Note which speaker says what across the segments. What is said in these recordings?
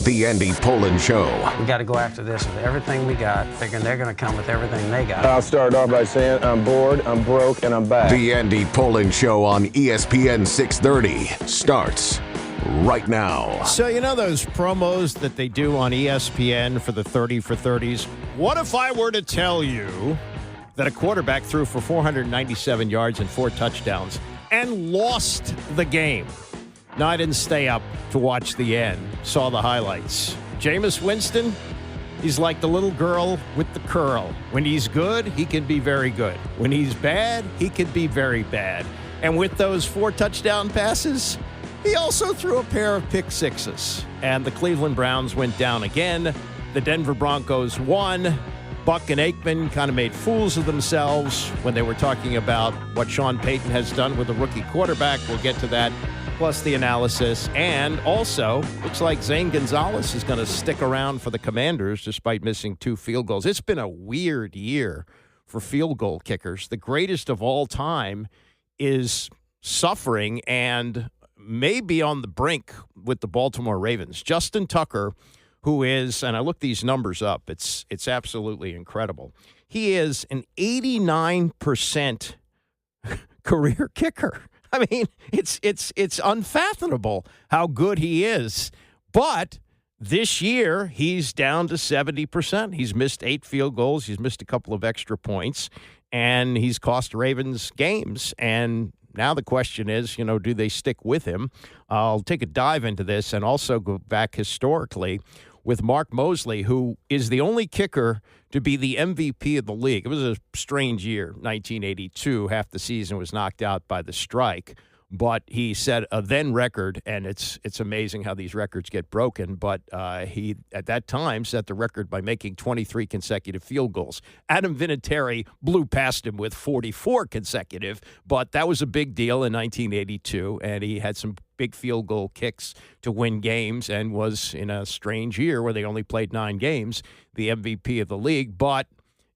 Speaker 1: The Andy Pollin Show.
Speaker 2: We got to go after this with everything we got, thinking they're going to come with everything they got.
Speaker 3: I'll start off by saying I'm bored, I'm broke, and I'm back.
Speaker 1: The Andy Pollin Show on ESPN 630 starts right now.
Speaker 4: So you know those promos that they do on ESPN for the 30 for 30s? What if I were to tell you that a quarterback threw for 497 yards and 4 touchdowns and lost the game? No, I didn't stay up to watch the end. Saw the highlights. Jameis Winston, he's like the little girl with the curl. When he's good, he can be very good. When he's bad, he can be very bad. And with those 4 touchdown passes, he also threw a pair of pick sixes. And the Cleveland Browns went down again. The Denver Broncos won. Buck and Aikman kind of made fools of themselves when they were talking about what Sean Payton has done with a rookie quarterback. We'll get to that, plus the analysis. And also, looks like Zane Gonzalez is going to stick around for the Commanders despite missing 2 field goals. It's been a weird year for field goal kickers. The greatest of all time is suffering and may be on the brink with the Baltimore Ravens. Justin Tucker, who is, and I looked these numbers up, it's absolutely incredible. He is an 89% career kicker. I mean, it's unfathomable how good he is. But this year, he's down to 70%. He's missed 8 field goals. He's missed a couple of extra points, and he's cost Ravens games. And now the question is, do they stick with him? I'll take a dive into this and also go back historically with Mark Mosley, who is the only kicker to be the MVP of the league. It was a strange year, 1982. Half the season was knocked out by the strike. But he set a then record, and it's amazing how these records get broken. But he, at that time, set the record by making 23 consecutive field goals. Adam Vinatieri blew past him with 44 consecutive, but that was a big deal in 1982, and he had some big field goal kicks to win games and was, in a strange year where they only played 9 games, the MVP of the league. But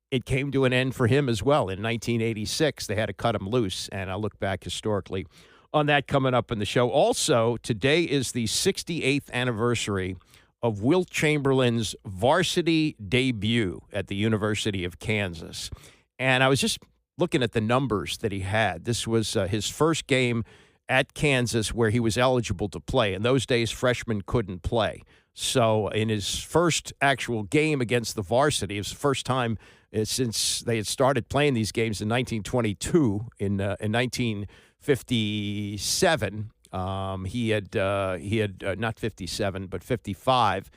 Speaker 4: it came to an end for him as well. In 1986, they had to cut him loose, and I look back historically on that coming up in the show. Also, today is the 68th anniversary of Wilt Chamberlain's varsity debut at the University of Kansas. And I was just looking at the numbers that he had. This was his first game at Kansas where he was eligible to play. In those days, freshmen couldn't play. So in his first actual game against the varsity, it was the first time since they had started playing these games in 1922, in 1957, he had not 57, but 55.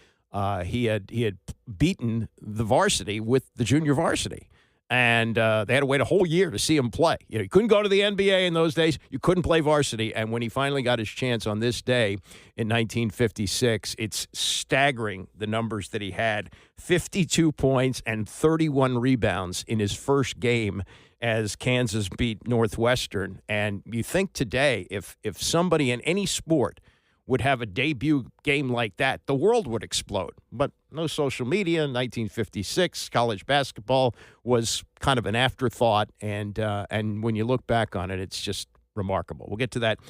Speaker 4: He had beaten the varsity with the junior varsity, and they had to wait a whole year to see him play. You couldn't go to the NBA in those days. You couldn't play varsity, and when he finally got his chance on this day in 1956, it's staggering the numbers that he had: 52 points and 31 rebounds in his first game as Kansas beat Northwestern. And you think today, if somebody in any sport would have a debut game like that, the world would explode. But no social media. In 1956, college basketball was kind of an afterthought. And when you look back on it, it's just remarkable. We'll get to that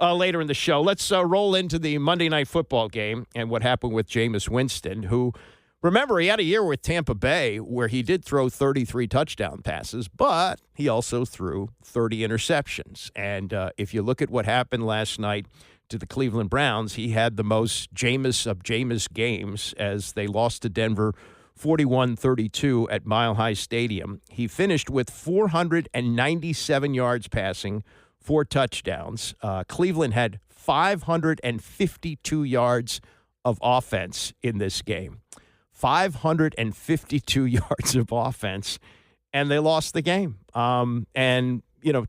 Speaker 4: later in the show. Let's roll into the Monday Night Football game and what happened with Jameis Winston, who, remember, he had a year with Tampa Bay where he did throw 33 touchdown passes, but he also threw 30 interceptions. And if you look at what happened last night to the Cleveland Browns, he had the most Jameis of Jameis games as they lost to Denver 41-32 at Mile High Stadium. He finished with 497 yards passing, 4 touchdowns. Cleveland had 552 yards of offense in this game. 552 yards of offense, and they lost the game. And,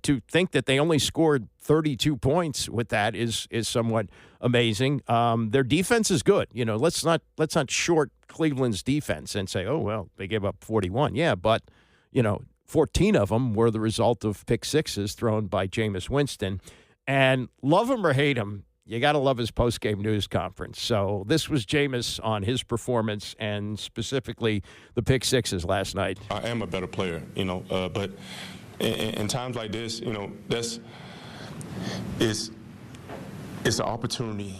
Speaker 4: to think that they only scored 32 points with that is somewhat amazing. Their defense is good. Let's not short Cleveland's defense and say, oh, well, they gave up 41. Yeah, but, 14 of them were the result of pick sixes thrown by Jameis Winston. And love him or hate him, you got to love his post-game news conference. So this was Jameis on his performance and specifically the pick sixes last night.
Speaker 5: I am a better player, but in times like this, it's an opportunity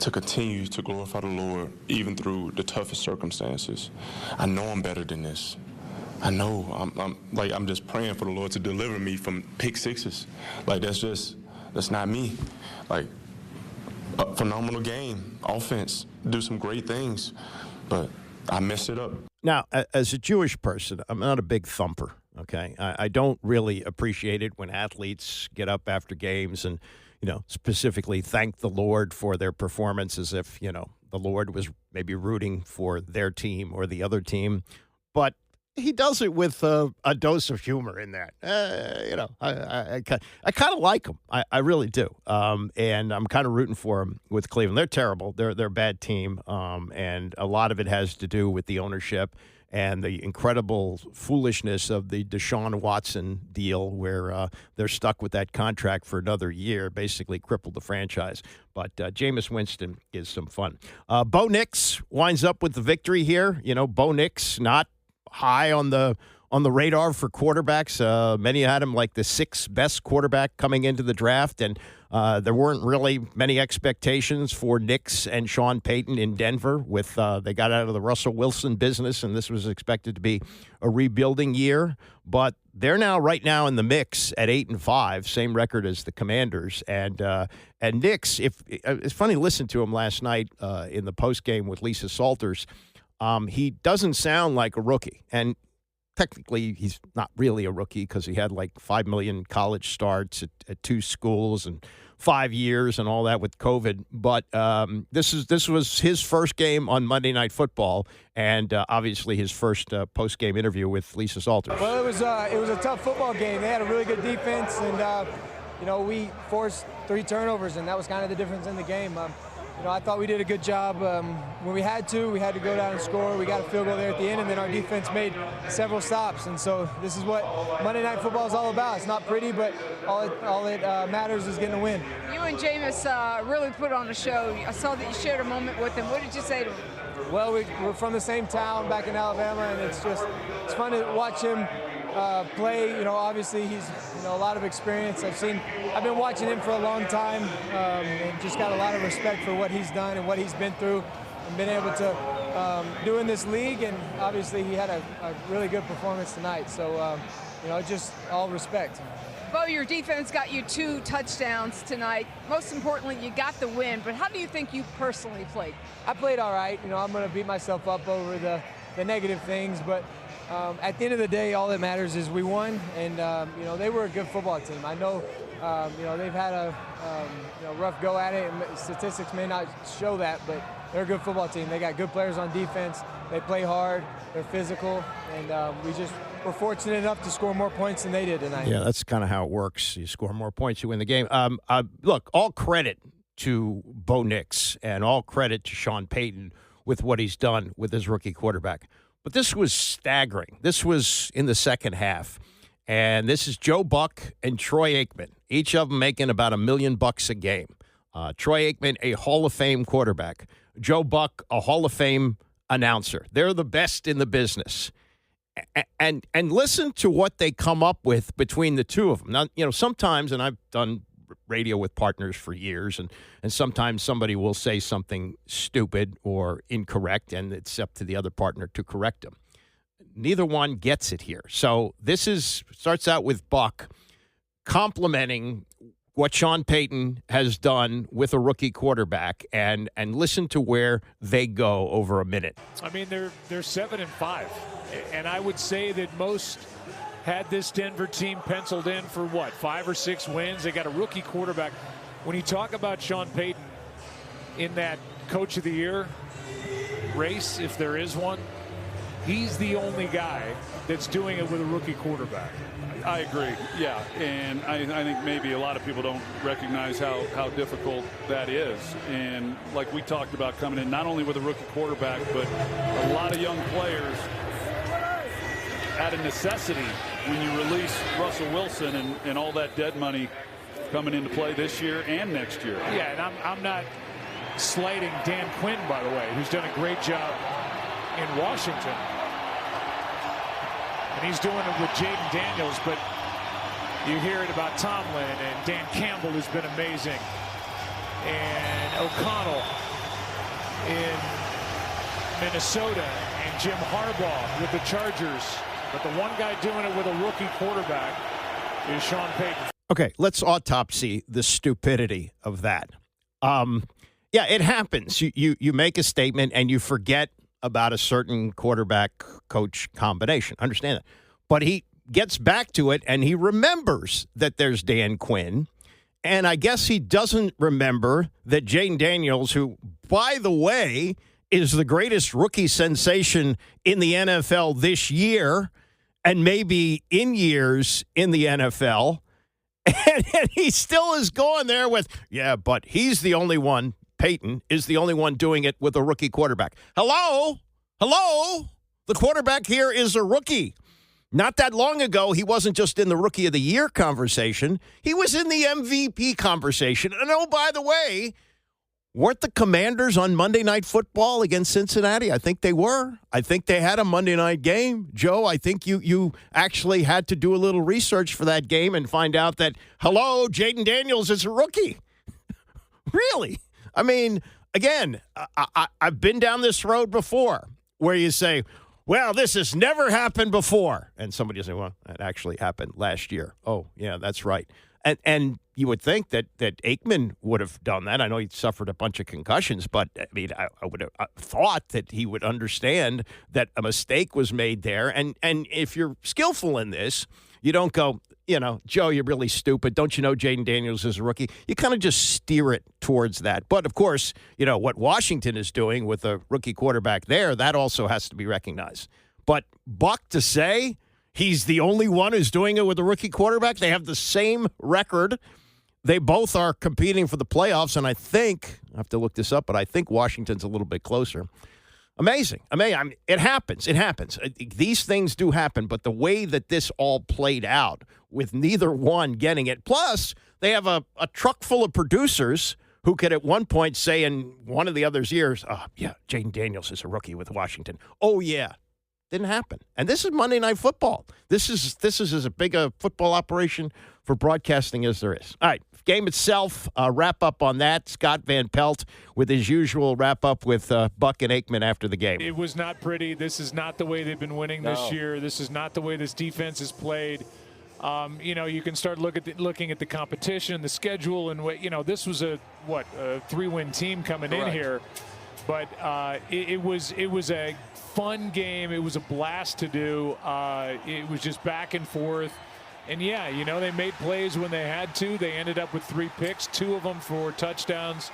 Speaker 5: to continue to glorify the Lord, even through the toughest circumstances. I know I'm better than this. I know I'm just praying for the Lord to deliver me from pick sixes. Like, that's not me. Like, a phenomenal game, offense, do some great things, but I messed it up.
Speaker 4: Now, as a Jewish person, I'm not a big thumper, okay? I don't really appreciate it when athletes get up after games and, specifically thank the Lord for their performance as if, the Lord was maybe rooting for their team or the other team. But he does it with a dose of humor in that. I kind of like him. I really do. And I'm kind of rooting for him with Cleveland. They're terrible. They're a bad team. And a lot of it has to do with the ownership and the incredible foolishness of the Deshaun Watson deal where they're stuck with that contract for another year, basically crippled the franchise. But Jameis Winston is some fun. Bo Nix winds up with the victory here. Bo Nix not high on the radar for quarterbacks. Many had him like the sixth best quarterback coming into the draft, and there weren't really many expectations for Nix and Sean Payton in Denver. With they got out of the Russell Wilson business, and this was expected to be a rebuilding year. But they're right now in the mix at 8-5, same record as the Commanders. And Nix, it's funny to listen to him last night in the postgame with Lisa Salters. He doesn't sound like a rookie, and technically he's not really a rookie because he had like 5 million college starts at 2 schools and 5 years and all that with COVID. But this was his first game on Monday Night Football, and obviously his first post-game interview with Lisa Salters.
Speaker 6: Well, it was a tough football game. They had a really good defense, and we forced 3 turnovers, and that was kind of the difference in the game. I thought we did a good job when we had to go down and score. We got a field goal there at the end, and then our defense made several stops. And so this is what Monday Night Football is all about. It's not pretty, but all it matters is getting a win.
Speaker 7: You and Jameis really put on a show. I saw that you shared a moment with him. What did you say to him?
Speaker 6: Well, we're from the same town back in Alabama, and it's fun to watch him play. Obviously he's a lot of experience. I've been watching him for a long time, and just got a lot of respect for what he's done and what he's been through and been able to do in this league. And obviously he had a really good performance tonight. So just all respect.
Speaker 7: Bo, your defense got you 2 touchdowns tonight. Most importantly, you got the win. But how do you think you personally played?
Speaker 6: I played all right. I'm going to beat myself up over the negative things, but at the end of the day, all that matters is we won, and they were a good football team. I know, they've had a rough go at it, and statistics may not show that, but they're a good football team. They got good players on defense. They play hard. They're physical, and we're fortunate enough to score more points than they did tonight.
Speaker 4: Yeah, that's kind of how it works. You score more points, you win the game. Look, all credit to Bo Nix and all credit to Sean Payton with what he's done with his rookie quarterback. But this was staggering. This was in the second half. And this is Joe Buck and Troy Aikman, each of them making about $1 million a game. Troy Aikman, a Hall of Fame quarterback. Joe Buck, a Hall of Fame announcer. They're the best in the business. And listen to what they come up with between the two of them. Now, sometimes, and I've done radio with partners for years, and sometimes somebody will say something stupid or incorrect, and it's up to the other partner to correct them. Neither one gets it here. So this starts out with Buck complimenting what Sean Payton has done with a rookie quarterback, and listen to where they go over a minute.
Speaker 8: I mean, they're 7-5, and I would say that most had this Denver team penciled in for 5 or 6 wins. They got a rookie quarterback. When you talk about Sean Payton in that Coach of the Year race, if there is one, he's the only guy that's doing it with a rookie quarterback.
Speaker 9: I agree, yeah, and I think maybe a lot of people don't recognize how difficult that is. And like we talked about, coming in not only with a rookie quarterback, but a lot of young players out of necessity when you release Russell Wilson and all that dead money coming into play this year and next year.
Speaker 8: Yeah, and I'm not slighting Dan Quinn, by the way, who's done a great job in Washington. And he's doing it with Jaden Daniels, but you hear it about Tomlin, and Dan Campbell has been amazing. And O'Connell in Minnesota and Jim Harbaugh with the Chargers. But the one guy doing it with a rookie quarterback is Sean Payton.
Speaker 4: Okay, let's autopsy the stupidity of that. Yeah, it happens. You make a statement and you forget about a certain quarterback-coach combination. Understand that. But he gets back to it and he remembers that there's Dan Quinn. And I guess he doesn't remember that Jayden Daniels, who, by the way, is the greatest rookie sensation in the NFL this year and maybe in years in the NFL. And he still is going there with, yeah, but he's the only one, Peyton is the only one doing it with a rookie quarterback. Hello? The quarterback here is a rookie. Not that long ago, he wasn't just in the Rookie of the Year conversation. He was in the MVP conversation. And oh, by the way, weren't the Commanders on Monday Night Football against Cincinnati? I think they were. I think they had a Monday night game. Joe, I think you actually had to do a little research for that game and find out that, hello, Jayden Daniels is a rookie. Really? I mean, again, I've been down this road before where you say, well, this has never happened before. And somebody will say, well, that actually happened last year. Oh, yeah, that's right. And you would think that Aikman would have done that. I know he suffered a bunch of concussions, but, I mean, I would have thought that he would understand that a mistake was made there. And if you're skillful in this, you don't go, Joe, you're really stupid. Don't you know Jayden Daniels is a rookie? You kind of just steer it towards that. But, of course, what Washington is doing with a rookie quarterback there, that also has to be recognized. But Buck to say he's the only one who's doing it with a rookie quarterback, they have the same record. They both are competing for the playoffs, and I have to look this up, but I think Washington's a little bit closer. Amazing. I mean, it happens. These things do happen, but the way that this all played out with neither one getting it, plus they have a truck full of producers who could at one point say in one of the other's ears, oh, yeah, Jayden Daniels is a rookie with Washington. Oh, yeah. Didn't happen. And this is Monday Night Football. This is as big a football operation for broadcasting as there is. All right, game itself, wrap up on that. Scott Van Pelt with his usual wrap up with Buck and Aikman after the game.
Speaker 8: It was not pretty. This is not the way they've been winning this year. This is not the way this defense is played. You can start looking at the competition, the schedule, and this was a 3-win team coming in here. But it was a fun game. It was a blast to do. It was just back and forth. And, yeah, they made plays when they had to. They ended up with 3 picks, 2 of them for touchdowns.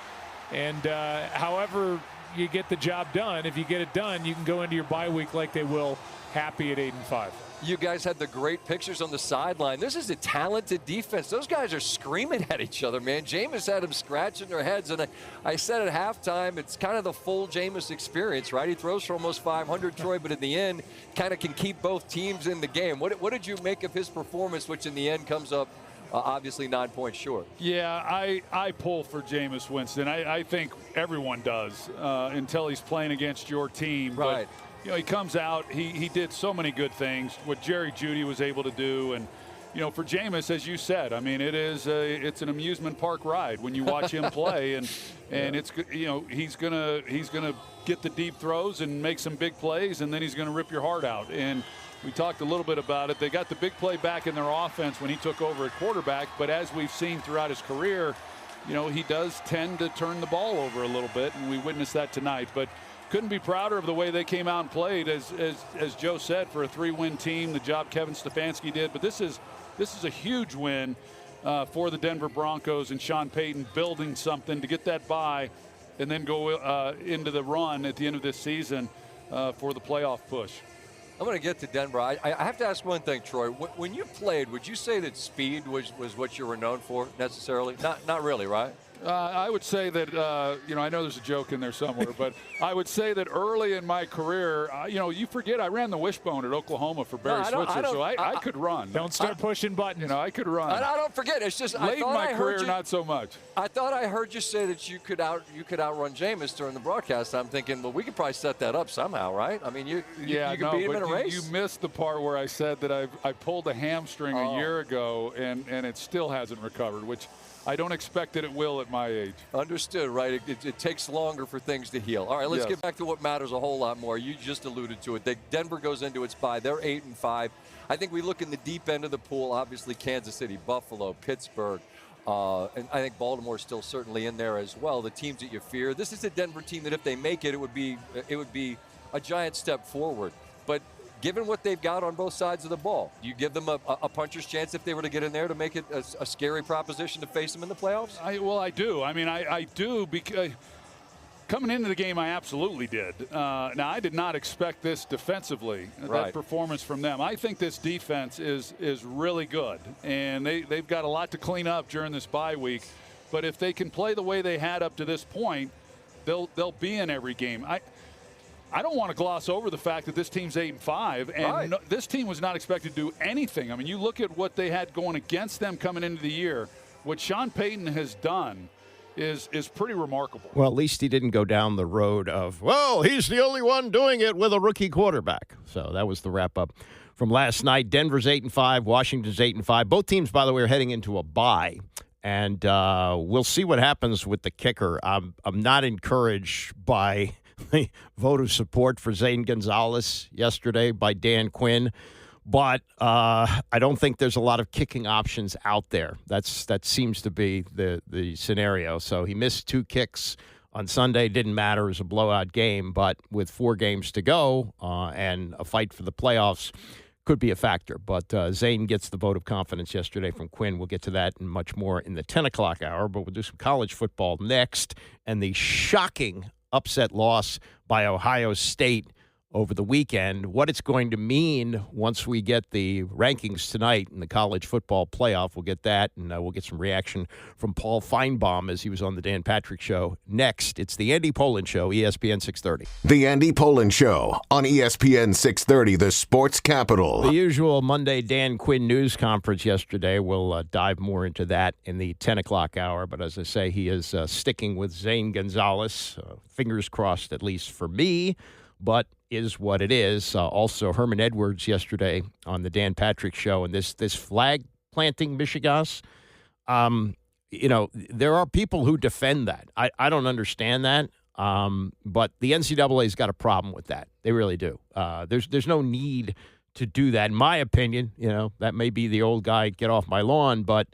Speaker 8: And however you get the job done, if you get it done, you can go into your bye week like they will, happy at 8-5.
Speaker 10: You guys had the great pictures on the sideline. This is a talented defense. Those guys are screaming at each other, man. Jameis had them scratching their heads. And I said at halftime, it's kind of the full Jameis experience, right? He throws for almost 500, Troy, but in the end, kind of can keep both teams in the game. What did you make of his performance, which in the end comes up obviously 9 points short?
Speaker 9: Yeah, I pull for Jameis Winston. I think everyone does until he's playing against your team.
Speaker 10: Right.
Speaker 9: But, he comes out, he did so many good things, what Jerry Jeudy was able to do. And, for Jameis, as you said, I mean, it's an amusement park ride when you watch him play. And it's, he's going to get the deep throws and make some big plays, and then he's going to rip your heart out. And we talked a little bit about it. They got the big play back in their offense when he took over at quarterback. But as we've seen throughout his career, he does tend to turn the ball over a little bit, and we witnessed that tonight. But couldn't be prouder of the way they came out and played, as Joe said, for a 3-win team, the job Kevin Stefanski did. But this is a huge win for the Denver Broncos and Sean Payton building something to get that bye and then go into the run at the end of this season for the playoff push.
Speaker 10: I'm going to get to Denver. I have to ask one thing, Troy. When you played, would you say that speed was what you were known for necessarily? Not really, right?
Speaker 9: I would say that, I know there's a joke in there somewhere, but I would say that early in my career, you forget I ran the wishbone at Oklahoma for Barry Switzer, so I could run.
Speaker 8: Don't start pushing buttons.
Speaker 9: I could run.
Speaker 10: I don't forget. It's just
Speaker 9: late in my career, not so much.
Speaker 10: I thought I heard you say that you could outrun Jameis during the broadcast. I'm thinking, well, we could probably set that up somehow, right? I mean, you could beat him in a race.
Speaker 9: You missed the part where I said that I pulled a hamstring a year ago and it still hasn't recovered, which I don't expect that it will at my age.
Speaker 10: Understood, right? It takes longer for things to heal. All right, let's
Speaker 9: Yes.
Speaker 10: get back to what matters a whole lot more. You just alluded to it. Denver goes into its bye. They're 8-5. I think we look in the deep end of the pool. Obviously, Kansas City, Buffalo, Pittsburgh, and I think Baltimore's still certainly in there as well. The teams that you fear. This is a Denver team that if they make it, it would be a giant step forward. But given what they've got on both sides of the ball, you give them a puncher's chance if they were to get in there to make it a scary proposition to face them in the playoffs?
Speaker 9: I do. I mean, I do because coming into the game, I absolutely did. Now, I did not expect this defensively, that performance from them. I think this defense is really good, and they've got a lot to clean up during this bye week. But if they can play the way they had up to this point, they'll be in every game. I don't want to gloss over the fact that this team's 8-5, and this team was not expected to do anything. I mean, you look at what they had going against them coming into the year. What Sean Payton has done is pretty remarkable.
Speaker 4: Well, at least he didn't go down the road of, well, he's the only one doing it with a rookie quarterback. So that was the wrap-up from last night. Denver's 8-5, Washington's 8-5. Both teams, by the way, are heading into a bye. And we'll see what happens with the kicker. I'm not encouraged by the vote of support for Zane Gonzalez yesterday by Dan Quinn, but I don't think there's a lot of kicking options out there. That seems to be the scenario. So he missed 2 kicks on Sunday. Didn't matter. It was a blowout game, but with 4 games to go and a fight for the playoffs, could be a factor. But Zane gets the vote of confidence yesterday from Quinn. We'll get to that and much more in the 10 o'clock hour, but we'll do some college football next. And the shocking upset loss by Ohio State over the weekend, what it's going to mean once we get the rankings tonight in the college football playoff. We'll get that, and we'll get some reaction from Paul Feinbaum as he was on the Dan Patrick Show. Next, it's the Andy Pollin Show, ESPN 630.
Speaker 1: The Andy Pollin Show on ESPN 630, the sports capital.
Speaker 4: The usual Monday Dan Quinn news conference yesterday. We'll dive more into that in the 10 o'clock hour. But as I say, he is sticking with Zane Gonzalez. Fingers crossed, at least for me, but is what it is. Also, Herman Edwards yesterday on the Dan Patrick Show, and this flag planting Michigas. There are people who defend that. I don't understand that, but the NCAA's got a problem with that. They really do. There's no need to do that, in my opinion. That may be the old guy, get off my lawn, but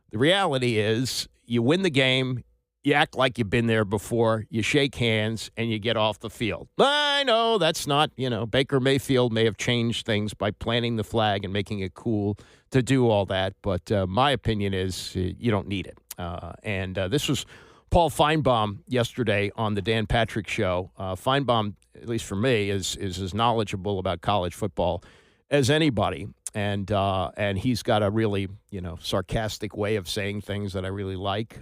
Speaker 4: the reality is you win the game, you act like you've been there before, you shake hands, and you get off the field. I know that's not, Baker Mayfield may have changed things by planting the flag and making it cool to do all that, but my opinion is you don't need it. And this was Paul Feinbaum yesterday on the Dan Patrick Show. Feinbaum, at least for me, is as knowledgeable about college football as anybody. And he's got a really, sarcastic way of saying things that I really like.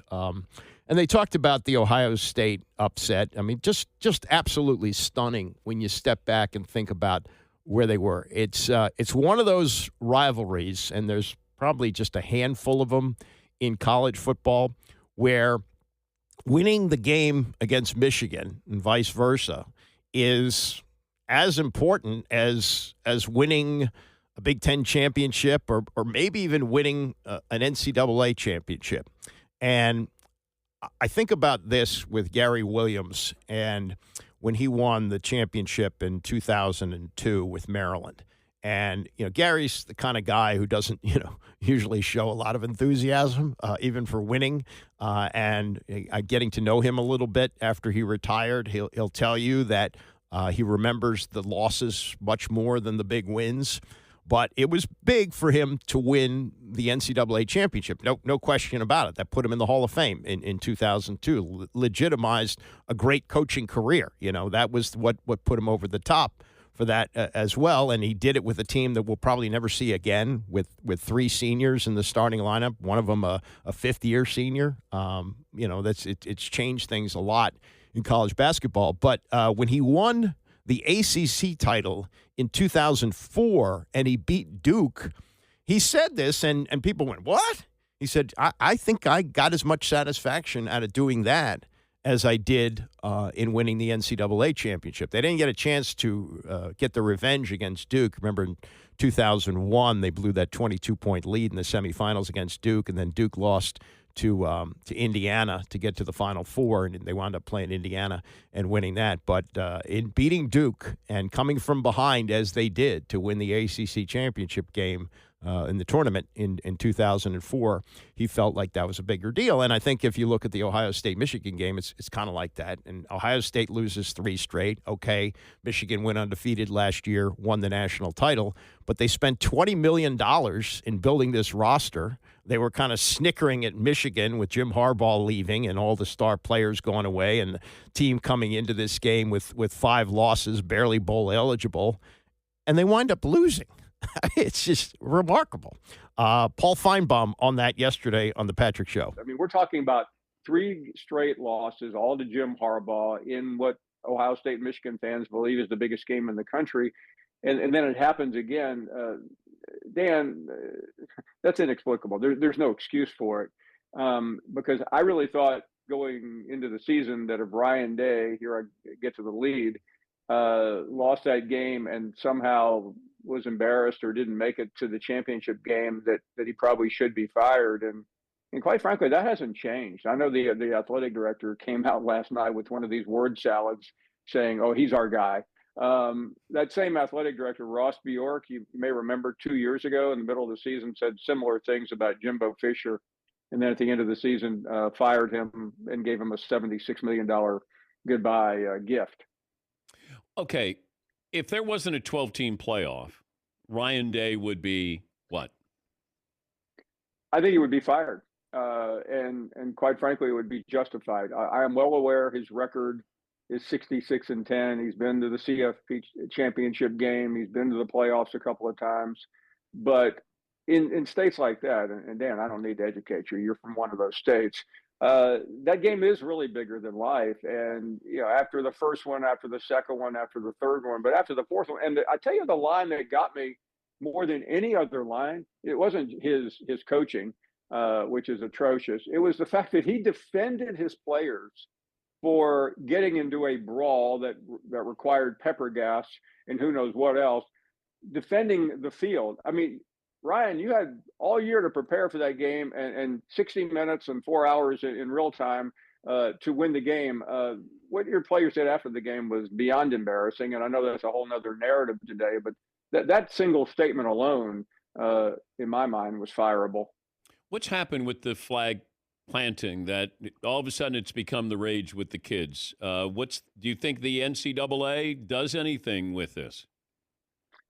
Speaker 4: And they talked about the Ohio State upset. I mean, just absolutely stunning when you step back and think about where they were. It's one of those rivalries, and there's probably just a handful of them in college football, where winning the game against Michigan and vice versa is as important as winning a Big Ten championship or maybe even winning an NCAA championship. And I think about this with Gary Williams and when he won the championship in 2002 with Maryland. And, Gary's the kind of guy who doesn't, usually show a lot of enthusiasm, even for winning. And getting to know him a little bit after he retired, he'll tell you that he remembers the losses much more than the big wins. But it was big for him to win the NCAA championship. No question about it. That put him in the Hall of Fame in 2002. Legitimized a great coaching career. That was what put him over the top for that as well. And he did it with a team that we'll probably never see again, with 3 seniors in the starting lineup, one of them a fifth-year senior. It's changed things a lot in college basketball. But when he won the ACC title in 2004, and he beat Duke, he said this, and people went, what? He said, I think I got as much satisfaction out of doing that as I did in winning the NCAA championship. They didn't get a chance to get the revenge against Duke. Remember, in 2001, they blew that 22-point lead in the semifinals against Duke, and then Duke lost to Indiana to get to the Final Four, and they wound up playing Indiana and winning that. But in beating Duke and coming from behind as they did to win the ACC championship game in the tournament in 2004, he felt like that was a bigger deal. And I think if you look at the Ohio State-Michigan game, it's kind of like that. And Ohio State loses 3 straight. Okay, Michigan went undefeated last year, won the national title, but they spent $20 million in building this roster. They were kind of snickering at Michigan with Jim Harbaugh leaving and all the star players going away, and the team coming into this game with 5 losses, barely bowl eligible, and they wind up losing. It's just remarkable. Paul Feinbaum on that yesterday on the Patrick Show.
Speaker 11: I mean, we're talking about 3 straight losses, all to Jim Harbaugh in what Ohio State and Michigan fans believe is the biggest game in the country. And then it happens again. Dan, that's inexplicable. There's no excuse for it, because I really thought going into the season that if Ryan Day, here I get to the lead, lost that game and somehow was embarrassed or didn't make it to the championship game, that he probably should be fired. And quite frankly, that hasn't changed. I know the athletic director came out last night with one of these word salads saying, oh, he's our guy. That same athletic director, Ross Bjork, you may remember 2 years ago in the middle of the season, said similar things about Jimbo Fisher. And then at the end of the season, fired him and gave him a $76 million goodbye gift.
Speaker 12: Okay, if there wasn't a 12-team playoff, Ryan Day would be what?
Speaker 11: I think he would be fired. And quite frankly, it would be justified. I am well aware his record is 66-10. He's been to the CFP championship game. He's been to the playoffs a couple of times. But in states like that, and Dan, I don't need to educate you. You're from one of those states. That game is really bigger than life. And, after the first one, after the second one, after the third one, but after the fourth one, and I tell you the line that got me more than any other line, it wasn't his coaching, which is atrocious. It was the fact that he defended his players for getting into a brawl that required pepper gas and who knows what else, defending the field. I mean, Ryan, you had all year to prepare for that game and 60 minutes and 4 hours in real time to win the game. What your players did after the game was beyond embarrassing, and I know that's a whole nother narrative today, but that single statement alone, in my mind, was fireable.
Speaker 12: What's happened with the flag planting that all of a sudden it's become the rage with the kids? Do you think the NCAA does anything with this?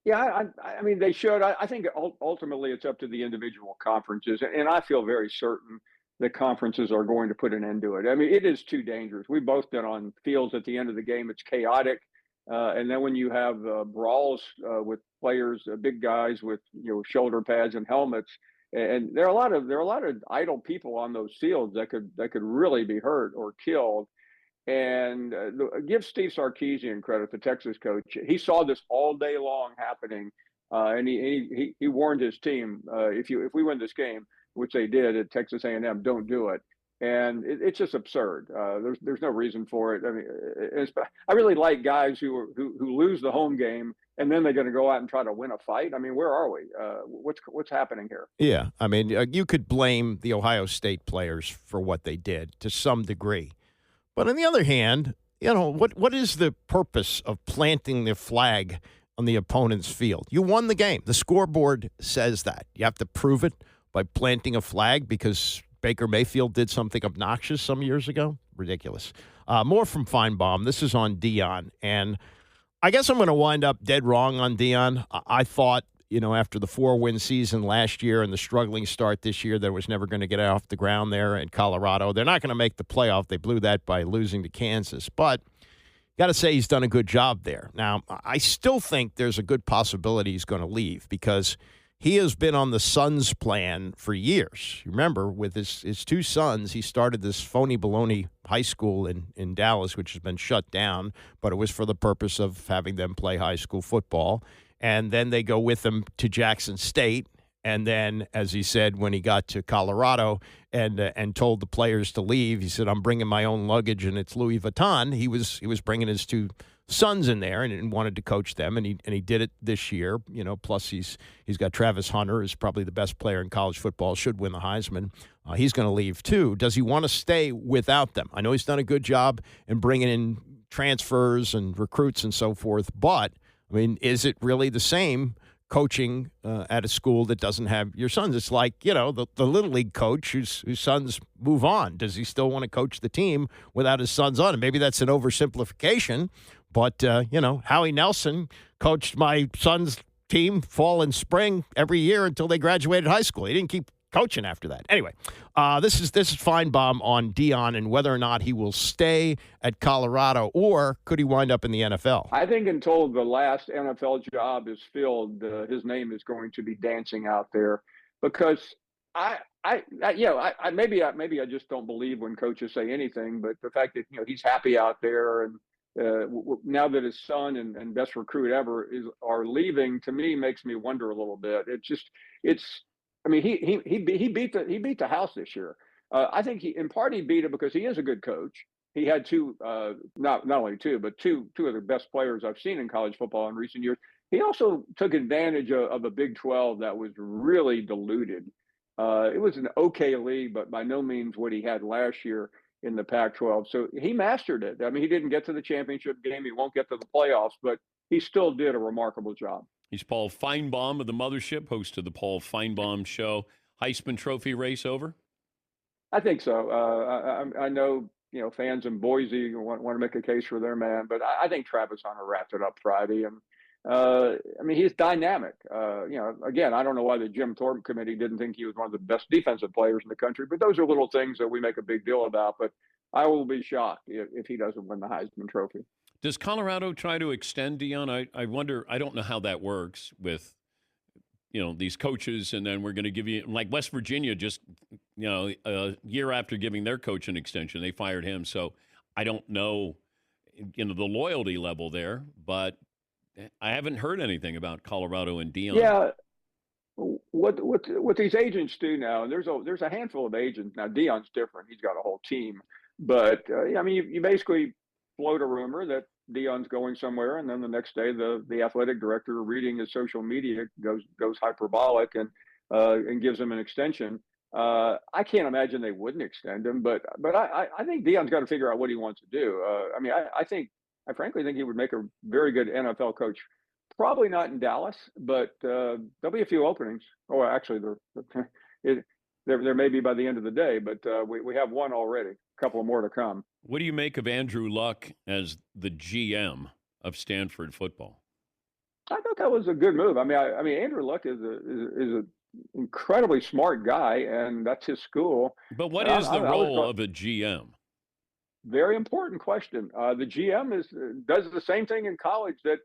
Speaker 11: Yeah, I mean, they should. I think ultimately it's up to the individual conferences, and I feel very certain that conferences are going to put an end to it. I mean, it is too dangerous. We've both been on fields at the end of the game. It's chaotic. And then when you have brawls with players, big guys with shoulder pads and helmets, and there are a lot of idle people on those fields that could really be hurt or killed. And give Steve Sarkisian credit, the Texas coach. He saw this all day long happening, and he warned his team, if we win this game, which they did at Texas A&M, don't do it. And it's just absurd. There's no reason for it. I mean, I really like guys who lose the home game and then they're going to go out and try to win a fight. I mean, where are we? What's happening here?
Speaker 4: Yeah, I mean, you could blame the Ohio State players for what they did to some degree. But on the other hand, what is the purpose of planting the flag on the opponent's field? You won the game. The scoreboard says that. You have to prove it by planting a flag because Baker Mayfield did something obnoxious some years ago. Ridiculous. More from Feinbaum. This is on Deion. And I guess I'm going to wind up dead wrong on Deion. I thought, after the 4-win season last year and the struggling start this year, that was never going to get off the ground there in Colorado. They're not going to make the playoff. They blew that by losing to Kansas. But got to say he's done a good job there. Now, I still think there's a good possibility he's going to leave because he has been on the Suns plan for years. You remember, with his 2 sons, he started this phony baloney high school in Dallas, which has been shut down, but it was for the purpose of having them play high school football. And then they go with him to Jackson State. And then, as he said, when he got to Colorado and told the players to leave, he said, "I'm bringing my own luggage, and it's Louis Vuitton." He was bringing his 2 sons in there and wanted to coach them, and he did it this year. Plus he's got Travis Hunter, who's probably the best player in college football, should win the Heisman. He's going to leave too. Does he want to stay without them? I know he's done a good job in bringing in transfers and recruits and so forth, but, I mean, is it really the same coaching at a school that doesn't have your sons? It's like, the Little League coach whose sons move on. Does he still want to coach the team without his sons on? And maybe that's an oversimplification, but, Howie Nelson coached my son's team fall and spring every year until they graduated high school. He didn't keep coaching after that. Anyway, this is Feinbaum on Deion and whether or not he will stay at Colorado or could he wind up in the NFL?
Speaker 11: I think until the last NFL job is filled, his name is going to be dancing out there because maybe I just don't believe when coaches say anything, but the fact that he's happy out there and now that his son and best recruit ever are leaving, to me makes me wonder a little bit. I mean, he beat the house this year. I think he beat it because he is a good coach. He had two, not only two, but two of the best players I've seen in college football in recent years. He also took advantage of a Big 12 that was really diluted. It was an okay league, but by no means what he had last year in the Pac-12. So he mastered it. I mean, he didn't get to the championship game. He won't get to the playoffs, but he still did a remarkable job.
Speaker 12: He's Paul Feinbaum of the Mothership, host of the Paul Feinbaum Show. Heisman Trophy race over?
Speaker 11: I think so. I know, fans in Boise want to make a case for their man, but I think Travis Hunter wrapped it up Friday. And, I mean, he's dynamic. Again, I don't know why the Jim Thorpe committee didn't think he was one of the best defensive players in the country, but those are little things that we make a big deal about. But I will be shocked if he doesn't win the Heisman Trophy.
Speaker 12: Does Colorado try to extend Deion? I wonder. I don't know how that works with, these coaches, and then we're going to give you, like West Virginia just, a year after giving their coach an extension, they fired him. So I don't know, the loyalty level there, but I haven't heard anything about Colorado and Deion.
Speaker 11: Yeah. What these agents do now, and there's a handful of agents now. Deion's different; he's got a whole team. But I mean, you basically float a rumor that Deion's going somewhere, and then the next day, the athletic director, reading his social media, goes hyperbolic and gives him an extension. I can't imagine they wouldn't extend him, but I think Deion's got to figure out what he wants to do. I mean, I frankly think he would make a very good NFL coach. Probably not in Dallas, but there'll be a few openings. Oh, actually, there may be by the end of the day, but we have one already. A couple more to come.
Speaker 12: What do you make of Andrew Luck as the GM of Stanford football?
Speaker 11: I thought that was a good move. I mean, Andrew Luck is a incredibly smart guy, and that's his school.
Speaker 12: But what is the role of a GM?
Speaker 11: Very important question. The GM does the same thing in college that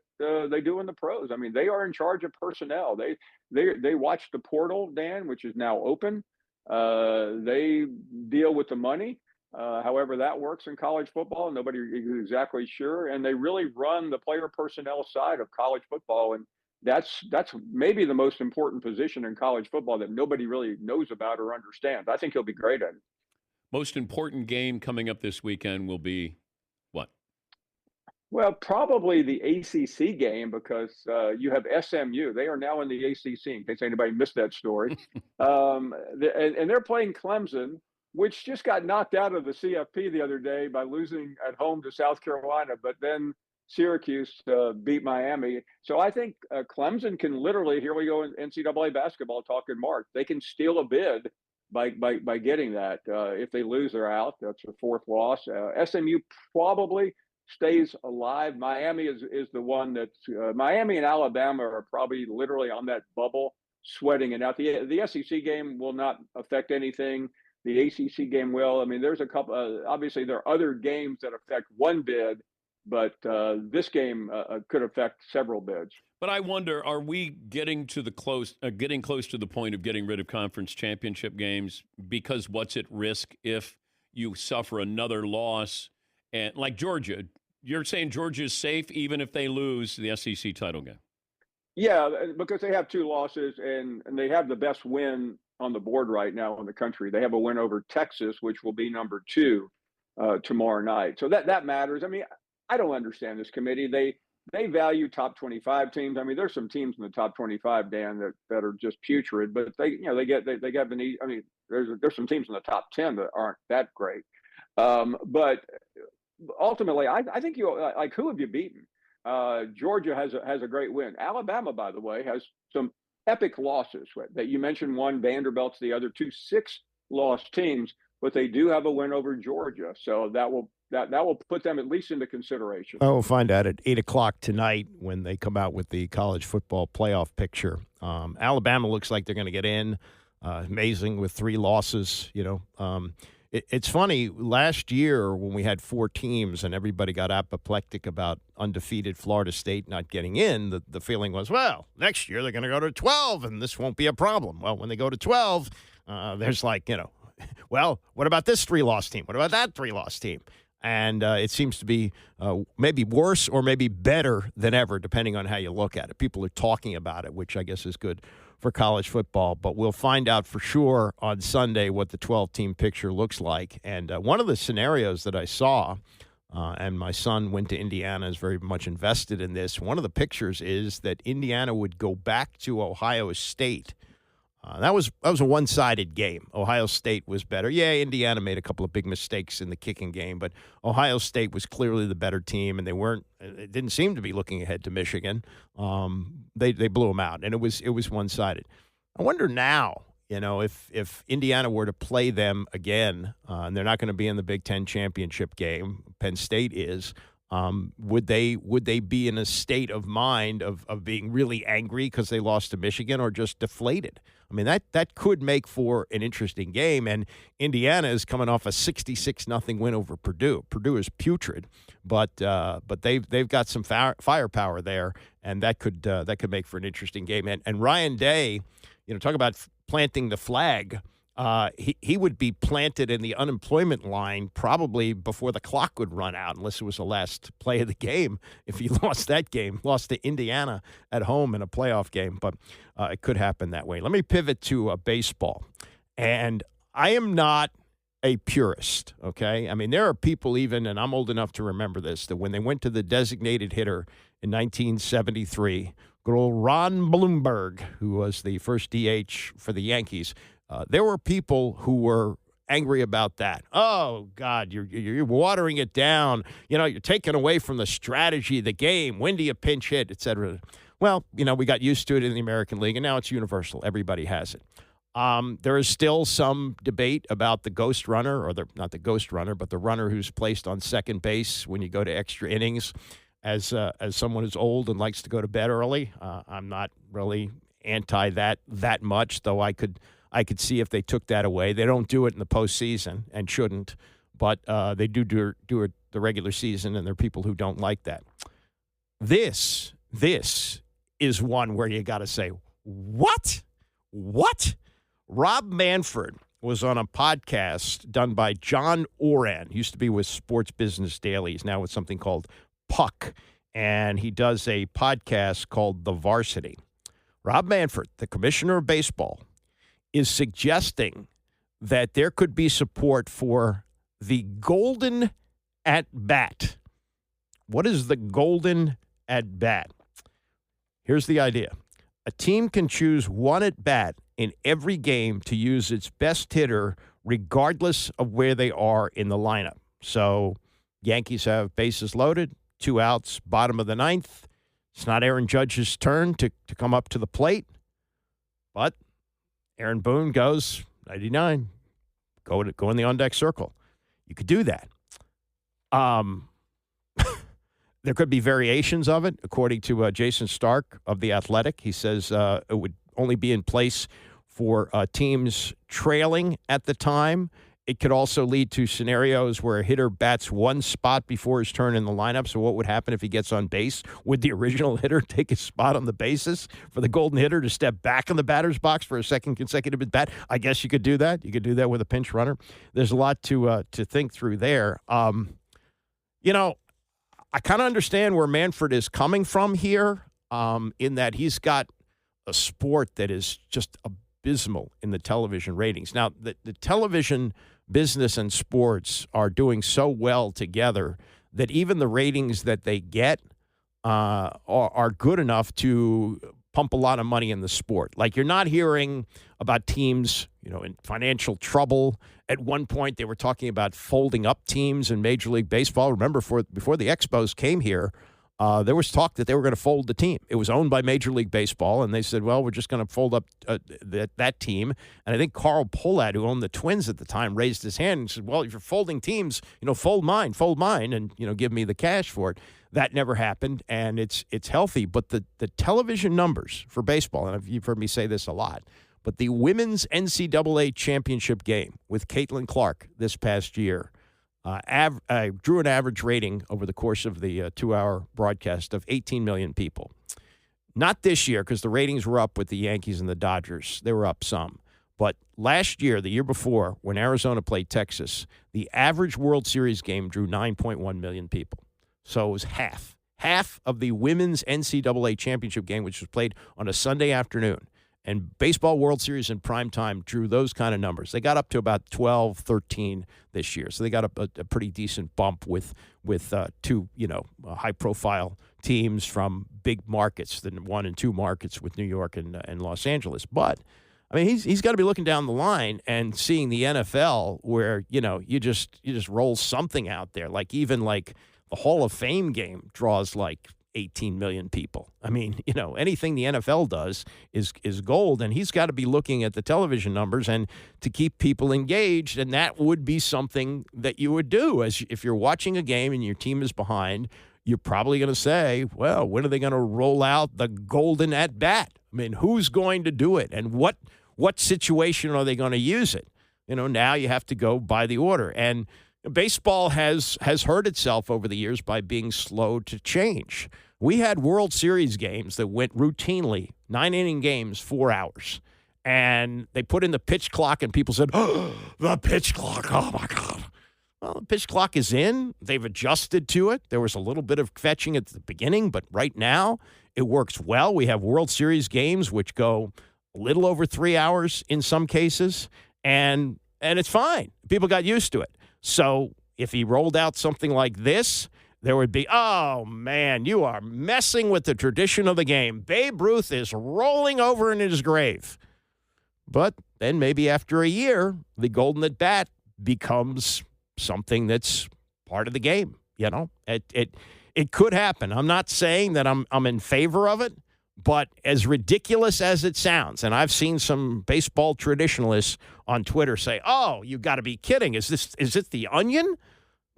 Speaker 11: they do in the pros. I mean, they are in charge of personnel. They watch the portal, Dan, which is now open. They deal with the money. However that works in college football, nobody is exactly sure. And they really run the player personnel side of college football. And that's maybe the most important position in college football that nobody really knows about or understands. I think he'll be great at it.
Speaker 12: Most important game coming up this weekend will be what?
Speaker 11: Well, probably the ACC game because you have SMU. They are now in the ACC, in case anybody missed that story. And they're playing Clemson, which just got knocked out of the CFP the other day by losing at home to South Carolina, but then Syracuse beat Miami. So I think Clemson can literally, here we go in NCAA basketball talk in March, they can steal a bid by getting that. If they lose, they're out. That's a fourth loss. SMU probably stays alive. Miami is the one that's Miami and Alabama are probably literally on that bubble, sweating it out. The SEC game will not affect anything. The ACC game will. I mean, there's a couple. Obviously, there are other games that affect one bid, but this game could affect several bids.
Speaker 12: But I wonder, are we getting close to the point of getting rid of conference championship games because what's at risk if you suffer another loss? And like Georgia, you're saying Georgia is safe even if they lose the SEC title game? Yeah,
Speaker 11: because they have two losses and they have the best win on the board right now in the country. They have a win over Texas, which will be number 2 tomorrow night. So that matters. I mean, I don't understand this committee. they value top 25 teams. I mean, there's some teams in the top 25, Dan, that are just putrid, but they get beneath. I mean, there's some teams in the top 10 that aren't that great. But ultimately, I think like, who have you beaten? Georgia has a great win. Alabama, by the way, has some epic losses that you mentioned. One, Vanderbilt's the other, 2 6-loss teams, but they do have a win over Georgia. So that will put them at least into consideration.
Speaker 4: Oh, we'll find out at 8:00 tonight when they come out with the college football playoff picture. Alabama looks like they're going to get in. Amazing with 3 losses. It's funny. Last year when we had 4 teams and everybody got apoplectic about undefeated Florida State not getting in, the feeling was, well, next year they're going to go to 12 and this won't be a problem. Well, when they go to 12, there's like, well, what about this 3-loss team? What about that 3-loss team? And it seems to be maybe worse or maybe better than ever, depending on how you look at it. People are talking about it, which I guess is good for college football. But we'll find out for sure on Sunday what the 12-team picture looks like. And one of the scenarios that I saw, and my son went to Indiana, is very much invested in this. One of the pictures is that Indiana would go back to Ohio State. That was a one-sided game. Ohio State was better. Yeah, Indiana made a couple of big mistakes in the kicking game, but Ohio State was clearly the better team, and it didn't seem to be looking ahead to Michigan. They blew them out, and it was one-sided. I wonder now, if Indiana were to play them again, and they're not going to be in the Big Ten championship game, Penn State is. Would they be in a state of mind of being really angry because they lost to Michigan, or just deflated? I mean, that could make for an interesting game. And Indiana is coming off a 66-0 win over Purdue. Purdue is putrid, but they've got some firepower there, and that could make for an interesting game. And Ryan Day, talk about planting the flag. He would be planted in the unemployment line probably before the clock would run out, unless it was the last play of the game. If he lost that game, lost to Indiana at home in a playoff game, but it could happen that way. Let me pivot to baseball. And I am not a purist, okay? I mean, there are people even, and I'm old enough to remember this, that when they went to the designated hitter in 1973, good old Ron Blomberg, who was the first DH for the Yankees, there were people who were angry about that. Oh, God, you're watering it down. You're taking away from the strategy of the game. When do you pinch hit, et cetera? Well, we got used to it in the American League, and now it's universal. Everybody has it. There is still some debate about the ghost runner, or not the ghost runner, but the runner who's placed on second base when you go to extra innings. As someone who's old and likes to go to bed early, I'm not really anti that much, though I could see if they took that away. They don't do it in the postseason and shouldn't, but they do it the regular season, and there are people who don't like that. This is one where you got to say, what? Rob Manfred was on a podcast done by John Oran. He used to be with Sports Business Daily. He's now with something called Puck, and he does a podcast called The Varsity. Rob Manfred, the commissioner of baseball, is suggesting that there could be support for the golden at-bat. What is the golden at-bat? Here's the idea. A team can choose one at-bat in every game to use its best hitter regardless of where they are in the lineup. So Yankees have bases loaded, 2 outs, bottom of the 9th. It's not Aaron Judge's turn to come up to the plate, but Aaron Boone goes 99. Go in the on-deck circle. You could do that. There could be variations of it, according to Jason Stark of The Athletic. He says it would only be in place for teams trailing at the time. It could also lead to scenarios where a hitter bats one spot before his turn in the lineup. So what would happen if he gets on base? Would the original hitter take his spot on the bases for the golden hitter to step back in the batter's box for a second consecutive at bat? I guess you could do that. You could do that with a pinch runner. There's a lot to think through there. I kind of understand where Manfred is coming from here, in that he's got a sport that is just abysmal in the television ratings. Now, the television business and sports are doing so well together that even the ratings that they get are good enough to pump a lot of money in the sport. Like, you're not hearing about teams, in financial trouble. At one point, they were talking about folding up teams in Major League Baseball. Remember, before the Expos came here, there was talk that they were going to fold the team. It was owned by Major League Baseball, and they said, well, we're just going to fold up that team. And I think Carl Pohlad, who owned the Twins at the time, raised his hand and said, well, if you're folding teams, fold mine, and, give me the cash for it. That never happened, and it's healthy. But the television numbers for baseball, and you've heard me say this a lot, but the women's NCAA championship game with Caitlin Clark this past year drew an average rating over the course of the 2-hour broadcast of 18 million people. Not this year, because the ratings were up with the Yankees and the Dodgers. They were up some. But last year, the year before, when Arizona played Texas, the average World Series game drew 9.1 million people. So it was half of the women's NCAA championship game, which was played on a Sunday afternoon. And Baseball World Series in prime time drew those kind of numbers. They got up to about 12, 13 this year. So they got a pretty decent bump with two, high-profile teams from big markets, the 1 and 2 markets with New York and Los Angeles. But, I mean, he's got to be looking down the line and seeing the NFL where, you just roll something out there. Like, even like the Hall of Fame game draws like 18 million people. I mean, anything the NFL does is gold, and he's got to be looking at the television numbers and to keep people engaged, and that would be something that you would do. As if you're watching a game and your team is behind, you're probably going to say, well, when are they going to roll out the golden at-bat? I mean, who's going to do it, and what situation are they going to use it? Now you have to go by the order, and baseball has hurt itself over the years by being slow to change. We had World Series games that went routinely, 9-inning games, 4 hours. And they put in the pitch clock, and people said, oh, the pitch clock, oh, my God. Well, the pitch clock is in. They've adjusted to it. There was a little bit of fetching at the beginning, but right now it works well. We have World Series games which go a little over 3 hours in some cases, and it's fine. People got used to it. So if he rolled out something like this, there would be, oh, man, you are messing with the tradition of the game. Babe Ruth is rolling over in his grave. But then maybe after a year, the golden at bat becomes something that's part of the game. It could happen. I'm not saying that I'm in favor of it, but as ridiculous as it sounds, and I've seen some baseball traditionalists on Twitter say, oh, you got to be kidding. Is it the Onion?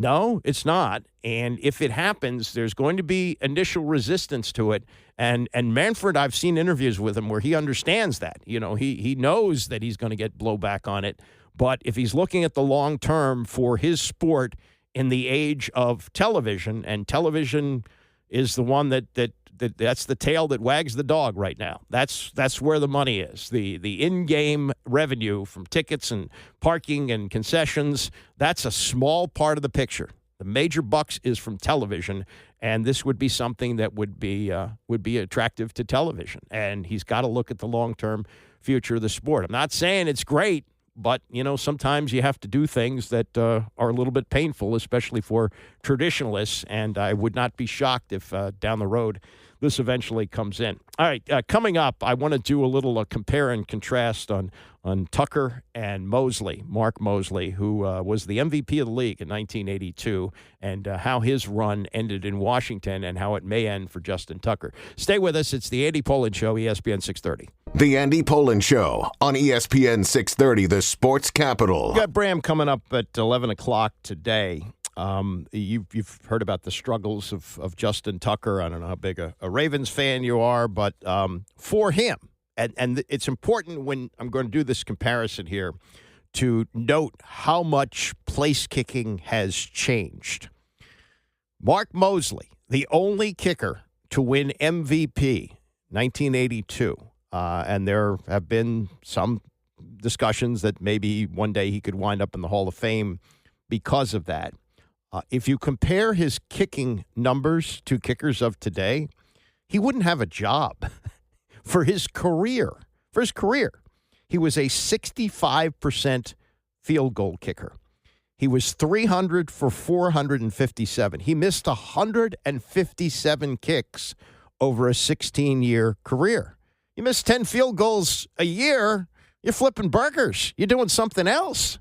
Speaker 4: No, it's not. And if it happens, there's going to be initial resistance to it. And Manfred, I've seen interviews with him where he understands that. He knows that he's going to get blowback on it. But if he's looking at the long term for his sport in the age of television, and television is the one that's the tail that wags the dog right now. That's where the money is. The in-game revenue from tickets and parking and concessions, that's a small part of the picture. The major bucks is from television, and this would be something that would be attractive to television. And he's got to look at the long-term future of the sport. I'm not saying it's great, but, sometimes you have to do things that are a little bit painful, especially for traditionalists, and I would not be shocked if down the road this eventually comes in. All right, coming up, I want to do a little compare and contrast on Tucker and Mosley, Mark Mosley, who was the MVP of the league in 1982, and how his run ended in Washington and how it may end for Justin Tucker. Stay with us. It's the Andy Pollin Show, ESPN 630.
Speaker 1: The Andy Pollin Show on ESPN 630, the sports capital.
Speaker 4: We got Bram coming up at 11 o'clock today. You've heard about the struggles of Justin Tucker. I don't know how big a Ravens fan you are, but for him, and it's important when I'm going to do this comparison here to note how much place kicking has changed. Mark Mosley, the only kicker to win MVP, 1982, and there have been some discussions that maybe one day he could wind up in the Hall of Fame because of that. If you compare his kicking numbers to kickers of today, he wouldn't have a job for his career. He was a 65% field goal kicker. He was 300 for 457. He missed 157 kicks over a 16-year career. You miss 10 field goals a year, you're flipping burgers. You're doing something else.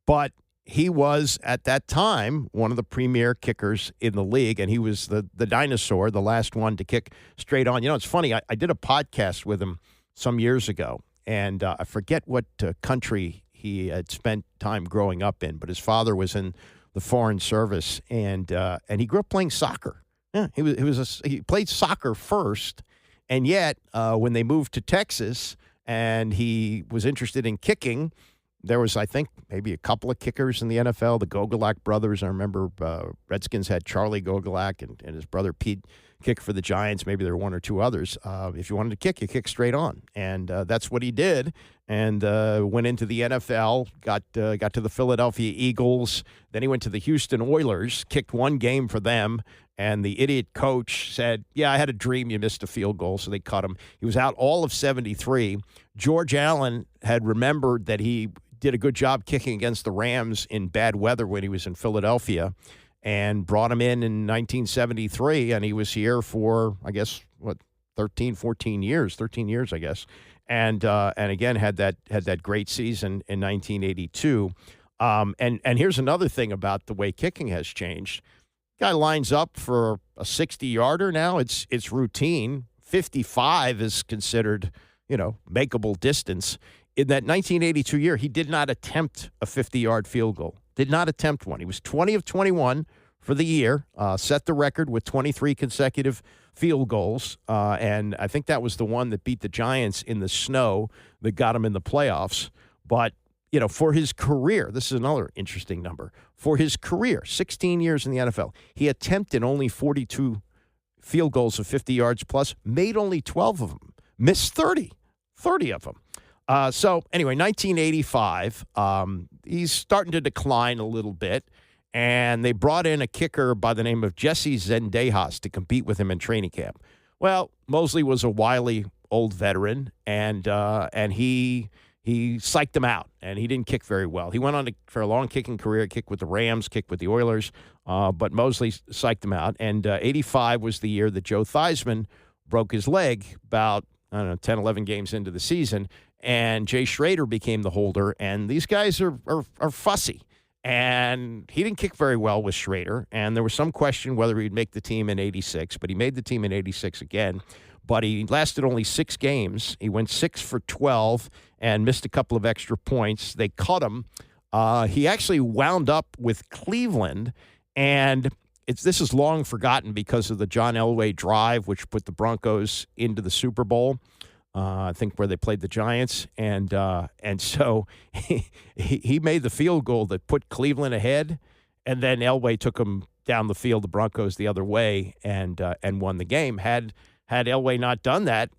Speaker 4: But he was, at that time, one of the premier kickers in the league, and he was the dinosaur, the last one to kick straight on. You know, it's funny. I did a podcast with him some years ago, and I forget what country he had spent time growing up in, but his father was in the Foreign Service, and he grew up playing soccer. Yeah, he played soccer first, and yet when they moved to Texas and he was interested in kicking, there was, I think, maybe a couple of kickers in the NFL. The Gogelak brothers, I remember Redskins had Charlie Gogelak and his brother Pete kick for the Giants. Maybe there were one or two others. If you wanted to kick, you kick straight on. And that's what he did, and went into the NFL, got to the Philadelphia Eagles. Then he went to the Houston Oilers, kicked one game for them, and the idiot coach said, yeah, I had a dream you missed a field goal, so they cut him. He was out all of 73. George Allen had remembered that he did a good job kicking against the Rams in bad weather when he was in Philadelphia, and brought him in 1973, and he was here for, I guess, 13 years, I guess. And again, had that great season in 1982. And here's another thing about the way kicking has changed. Guy lines up for a 60-yarder now. It's routine. 55 is considered, makeable distance. In that 1982 year, he did not attempt a 50-yard field goal. Did not attempt one. He was 20 of 21 for the year, set the record with 23 consecutive field goals, and I think that was the one that beat the Giants in the snow that got him in the playoffs. But, for his career, this is another interesting number. For his career, 16 years in the NFL, he attempted only 42 field goals of 50 yards plus, made only 12 of them, missed 30 of them. So, anyway, 1985, he's starting to decline a little bit, and they brought in a kicker by the name of Jesse Zendejas to compete with him in training camp. Well, Mosley was a wily old veteran, and he psyched him out, and he didn't kick very well. He went on for a long kicking career, kicked with the Rams, kicked with the Oilers, but Mosley psyched him out, and 85 was the year that Joe Theismann broke his leg about, 10, 11 games into the season, and Jay Schrader became the holder, and these guys are fussy. And he didn't kick very well with Schrader, and there was some question whether he'd make the team in 86, but he made the team in 86 again. But he lasted only 6 games. He went 6 for 12 and missed a couple of extra points. They cut him. He actually wound up with Cleveland, and this is long forgotten because of the John Elway drive, which put the Broncos into the Super Bowl. I think where they played the Giants, and so he made the field goal that put Cleveland ahead, and then Elway took him down the field, the Broncos the other way, and won the game. Had Elway not done that,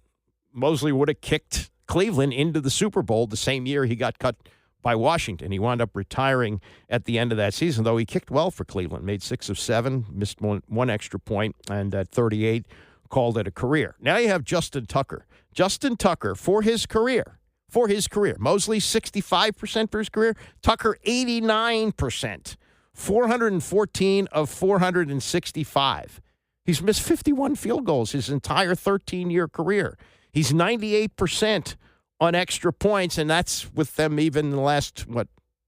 Speaker 4: Mosley would have kicked Cleveland into the Super Bowl the same year he got cut by Washington. He wound up retiring at the end of that season, though he kicked well for Cleveland, made 6 of 7, missed one extra point, and at 38 called it a career. Now you have Justin Tucker. Justin Tucker, for his career, Mosley 65% for his career, Tucker 89%, 414 of 465. He's missed 51 field goals his entire 13-year career. He's 98% on extra points, and that's with them even in the last,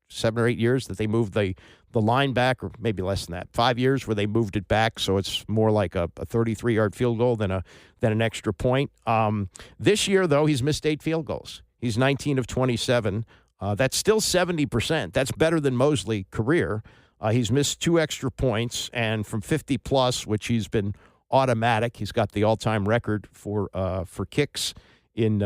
Speaker 4: 7 or 8 years that they moved the line back, or maybe less than that, 5 years where they moved it back, so it's more like a 33-yard field goal than an extra point. This year, though, he's missed 8 field goals. He's 19 of 27. That's still 70%. That's better than Mosley's career. He's missed 2 extra points, and from 50-plus, which he's been automatic, he's got the all-time record for kicks in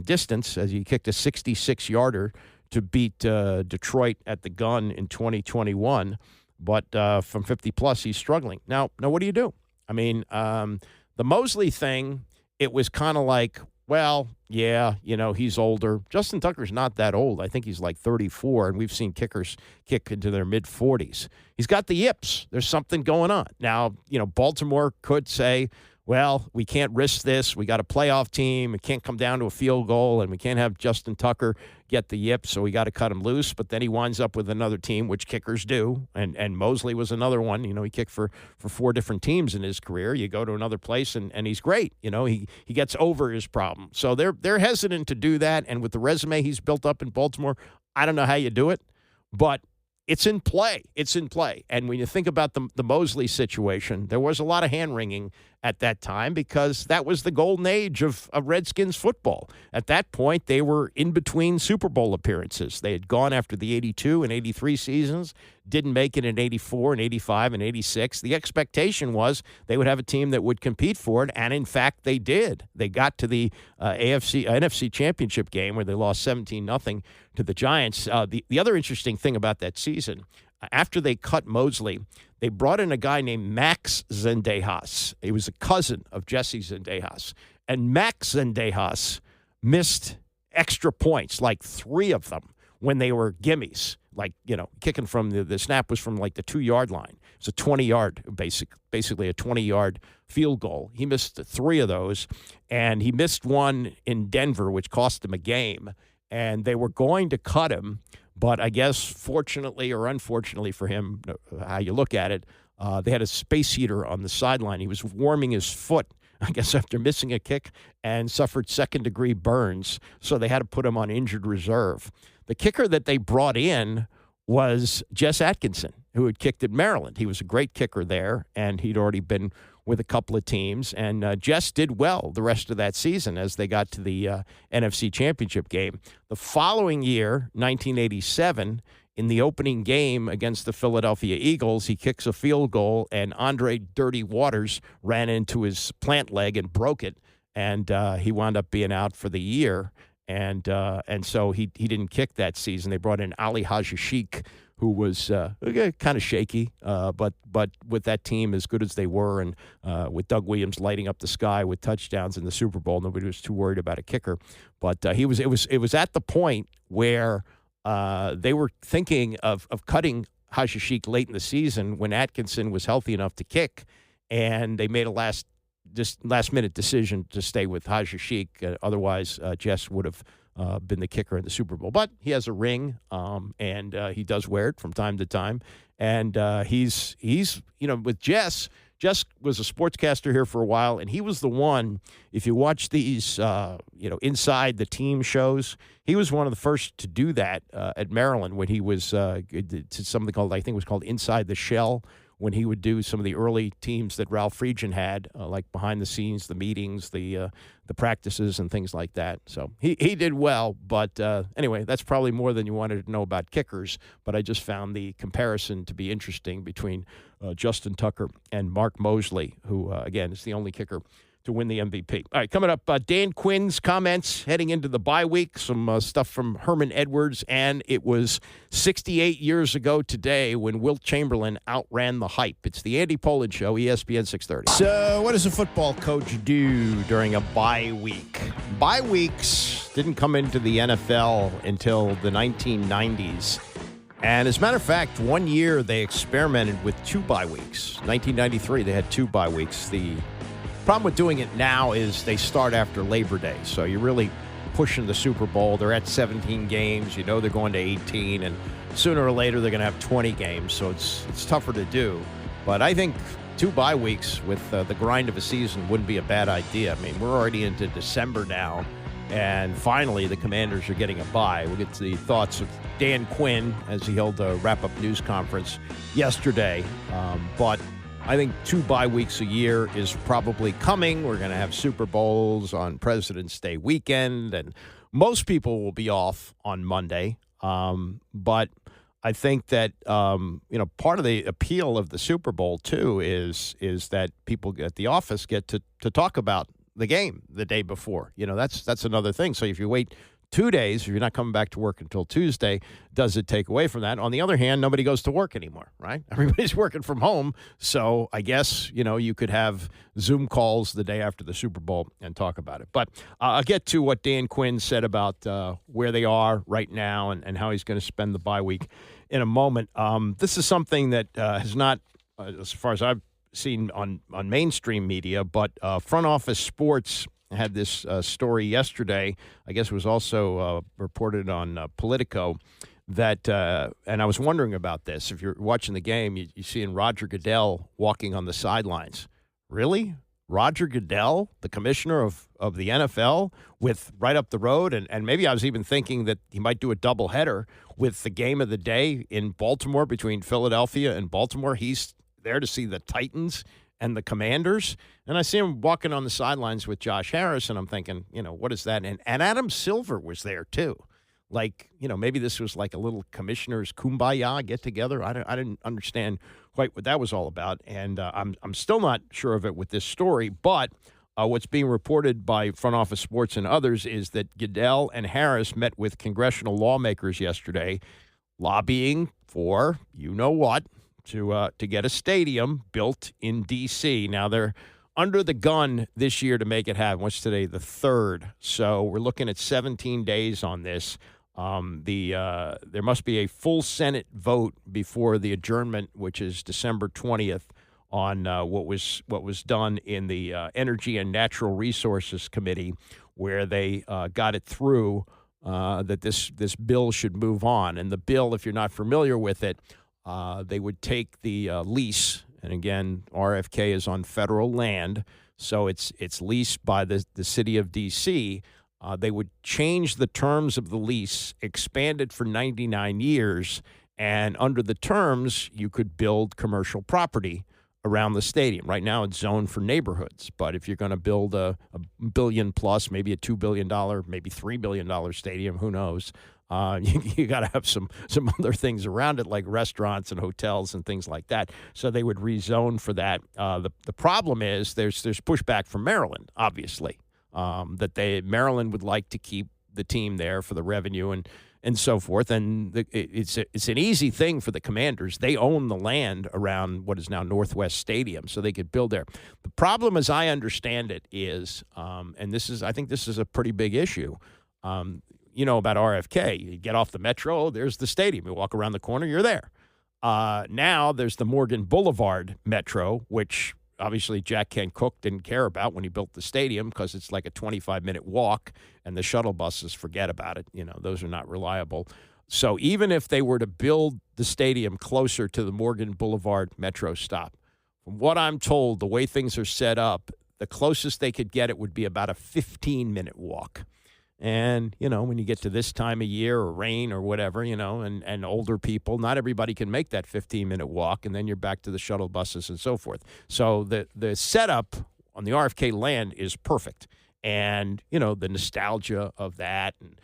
Speaker 4: distance, as he kicked a 66-yarder to beat Detroit at the gun in 2021. But from 50-plus, he's struggling. Now, what do you do? I mean, the Mosley thing, it was kind of like, well, yeah, he's older. Justin Tucker's not that old. I think he's like 34, and we've seen kickers kick into their mid-40s. He's got the yips. There's something going on. Now, Baltimore could say, well, we can't risk this. We got a playoff team. It can't come down to a field goal, and we can't have Justin Tucker get the yip, so we got to cut him loose. But then he winds up with another team, which kickers do, and Mosley was another one. You know, he kicked for 4 different teams in his career. You go to another place, and he's great. You know, he gets over his problem. So they're hesitant to do that, and with the resume he's built up in Baltimore, I don't know how you do it, but it's in play. It's in play. And when you think about the Mosley situation, there was a lot of hand-wringing at that time because that was the golden age of Redskins football. At that point, they were in between Super Bowl appearances. They had gone after the 82 and 83 seasons, didn't make it in 84 and 85 and 86. The expectation was they would have a team that would compete for it, and in fact, they did. They got to the NFC Championship game where they lost 17-0 to the Giants. The other interesting thing about that season, after they cut Mosley, they brought in a guy named Max Zendejas. He was a cousin of Jesse Zendejas. And Max Zendejas missed extra points, like 3 of them, when they were gimmies. Like, you know, kicking from the snap was from like the 2-yard line. It was a 20-yard, basically a 20-yard field goal. He missed 3 of those, and he missed one in Denver, which cost him a game. And they were going to cut him, but I guess fortunately or unfortunately for him, how you look at it, they had a space heater on the sideline. He was warming his foot, I guess, after missing a kick and suffered second-degree burns, so they had to put him on injured reserve. The kicker that they brought in was Jess Atkinson, who had kicked at Maryland. He was a great kicker there, and he'd already been with a couple of teams. And Jess did well the rest of that season as they got to the NFC Championship game. The following year, 1987, in the opening game against the Philadelphia Eagles, he kicks a field goal, and Andre Dirty Waters ran into his plant leg and broke it, and he wound up being out for the year. And so he didn't kick that season. They brought in Ali Hajishik, who was kind of shaky, but with that team as good as they were, and with Doug Williams lighting up the sky with touchdowns in the Super Bowl, nobody was too worried about a kicker. But it was at the point where they were thinking of cutting Hajishik late in the season when Atkinson was healthy enough to kick, and they made a last-minute decision to stay with Hajishik. Otherwise, Jess would have been the kicker in the Super Bowl. But he has a ring, and he does wear it from time to time. And he's with Jess was a sportscaster here for a while, and he was the one, if you watch these, inside the team shows, he was one of the first to do that at Maryland when he was something called, I think it was called Inside the Shell, when he would do some of the early teams that Ralph Friedgen had, like behind the scenes, the meetings, the practices, and things like that. So he did well, but anyway, that's probably more than you wanted to know about kickers, but I just found the comparison to be interesting between Justin Tucker and Mark Mosley, who, again, is the only kicker to win the MVP. All right, coming up, Dan Quinn's comments heading into the bye week, some stuff from Herman Edwards, and it was 68 years ago today when Wilt Chamberlain outran the hype. It's the Andy Pollin Show, ESPN 630. So what does a football coach do during a bye week? Bye weeks didn't come into the NFL until the 1990s. And as a matter of fact, one year they experimented with 2 bye weeks. 1993, they had 2 bye weeks. The problem with doing it now is they start after Labor Day. So you're really pushing the Super Bowl. They're at 17 games. You know they're going to 18. And sooner or later, they're going to have 20 games. So it's tougher to do. But I think 2 bye weeks with the grind of a season wouldn't be a bad idea. I mean, we're already into December now. And finally, the Commanders are getting a bye. We'll get to the thoughts of Dan Quinn as he held a wrap-up news conference yesterday. But I think 2 bye weeks a year is probably coming. We're going to have Super Bowls on President's Day weekend, and most people will be off on Monday. But I think that part of the appeal of the Super Bowl too is that people at the office get to talk about the game the day before. That's another thing. So if you wait 2 days, if you're not coming back to work until Tuesday, does it take away from that? On the other hand, nobody goes to work anymore, right? Everybody's working from home. So I guess, you could have Zoom calls the day after the Super Bowl and talk about it. But I'll get to what Dan Quinn said about where they are right now and how he's going to spend the bye week in a moment. This is something that has not, as far as I've seen on mainstream media, but Front Office Sports had this story yesterday. I guess it was also reported on Politico. That and I was wondering about this. If you're watching the game, you seeing Roger Goodell walking on the sidelines. Really? Roger Goodell, the commissioner of the NFL, with right up the road? And maybe I was even thinking that he might do a doubleheader with the game of the day in Baltimore between Philadelphia and Baltimore. He's there to see the Titans and the Commanders. And I see him walking on the sidelines with Josh Harris, and I'm thinking, what is that? And Adam Silver was there, too. Like, maybe this was like a little commissioner's kumbaya get-together. I didn't understand quite what that was all about, and I'm still not sure of it with this story. But what's being reported by Front Office Sports and others is that Goodell and Harris met with congressional lawmakers yesterday, lobbying for you-know-what, to get a stadium built in D.C. Now, they're under the gun this year to make it happen. What's today? The 3rd. So we're looking at 17 days on this. There must be a full Senate vote before the adjournment, which is December 20th, on what was done in the Energy and Natural Resources Committee, where they got it through that this bill should move on. And the bill, if you're not familiar with it, they would take the lease, and again, RFK is on federal land, so it's leased by the city of D.C. They would change the terms of the lease, expand it for 99 years, and under the terms, you could build commercial property around the stadium. Right now, it's zoned for neighborhoods, but if you're going to build a $1 billion plus, maybe a $2 billion, maybe $3 billion stadium, who knows, you got to have some other things around it, like restaurants and hotels and things like that. So they would rezone for that. The problem is there's pushback from Maryland, obviously. That Maryland would like to keep the team there for the revenue and so forth. And it's an easy thing for the Commanders. They own the land around what is now Northwest Stadium, so they could build there. The problem, as I understand it, is, and I think this is a pretty big issue. About RFK. You get off the metro, there's the stadium. You walk around the corner, you're there. Now there's the Morgan Boulevard Metro, which obviously Jack Kent Cooke didn't care about when he built the stadium because it's like a 25-minute walk, and the shuttle buses, forget about it. Those are not reliable. So even if they were to build the stadium closer to the Morgan Boulevard Metro stop, from what I'm told, the way things are set up, the closest they could get it would be about a 15-minute walk. And, when you get to this time of year or rain or whatever, and older people, not everybody can make that 15-minute walk, and then you're back to the shuttle buses and so forth. So the setup on the RFK land is perfect. And, the nostalgia of that. And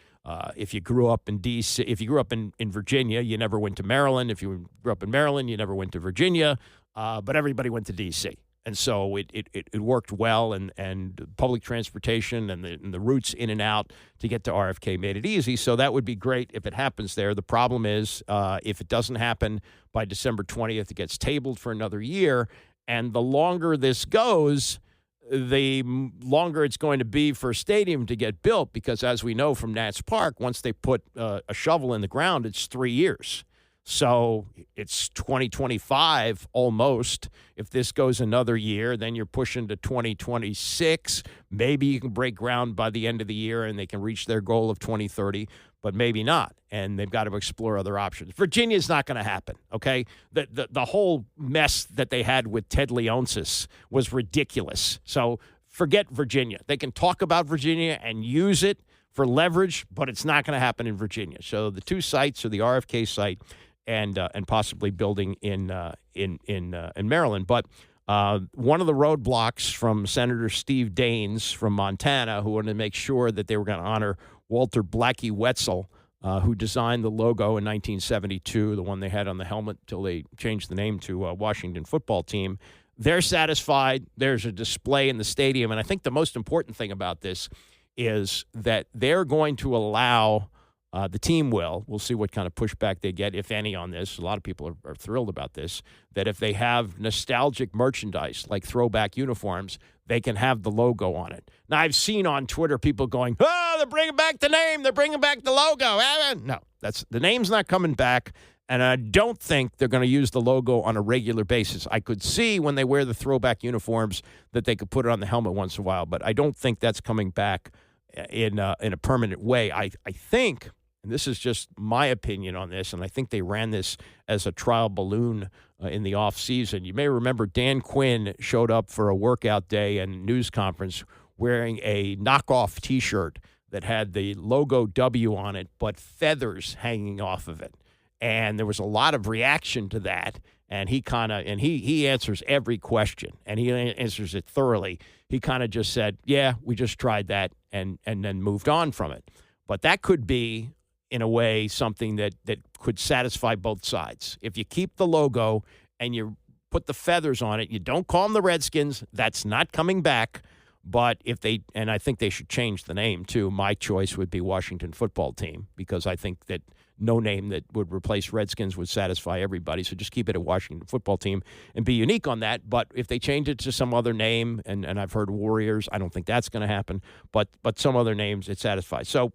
Speaker 4: if you grew up in D.C., if you grew up in Virginia, you never went to Maryland. If you grew up in Maryland, you never went to Virginia. But everybody went to D.C., and so it worked well, and public transportation and the routes in and out to get to RFK made it easy. So that would be great if it happens there. The problem is if it doesn't happen by December 20th, it gets tabled for another year. And the longer this goes, the longer it's going to be for a stadium to get built, because as we know from Nats Park, once they put a shovel in the ground, it's 3 years. So it's 2025 almost. If this goes another year, then you're pushing to 2026. Maybe you can break ground by the end of the year and they can reach their goal of 2030, but maybe not. And they've got to explore other options. Virginia's not going to happen, okay? The whole mess that they had with Ted Leonsis was ridiculous. So forget Virginia. They can talk about Virginia and use it for leverage, but it's not going to happen in Virginia. So the two sites are the RFK site and possibly building in Maryland. But one of the roadblocks from Senator Steve Daines from Montana, who wanted to make sure that they were going to honor Walter Blackie Wetzel, who designed the logo in 1972, the one they had on the helmet till they changed the name to Washington Football Team. They're satisfied. There's a display in the stadium. And I think the most important thing about this is that they're going to allow the team we'll see what kind of pushback they get, if any, on this. A lot of people are thrilled about this, that if they have nostalgic merchandise like throwback uniforms, they can have the logo on it. Now, I've seen on Twitter people going, they're bringing back the name, they're bringing back the logo. No, the name's not coming back, And I don't think they're going to use the logo on a regular basis. I could see when they wear the throwback uniforms that they could put it on the helmet once in a while, but I don't think that's coming back in a permanent way. I think, and this is just my opinion on this, and I think they ran this as a trial balloon in the offseason. You may remember Dan Quinn showed up for a workout day and news conference wearing a knockoff T-shirt that had the logo W on it, but feathers hanging off of it. And there was a lot of reaction to that, and he answers every question, and he answers it thoroughly. He kind of just said, yeah, we just tried that, and then moved on from it. But that could be, in a way, something that could satisfy both sides. If you keep the logo and you put the feathers on it, you don't call them the Redskins, that's not coming back. But and I think they should change the name, too. My choice would be Washington Football Team, because I think that no name that would replace Redskins would satisfy everybody. So just keep it a Washington Football Team and be unique on that. But if they change it to some other name, and I've heard Warriors, I don't think that's going to happen. But some other names, it satisfies. So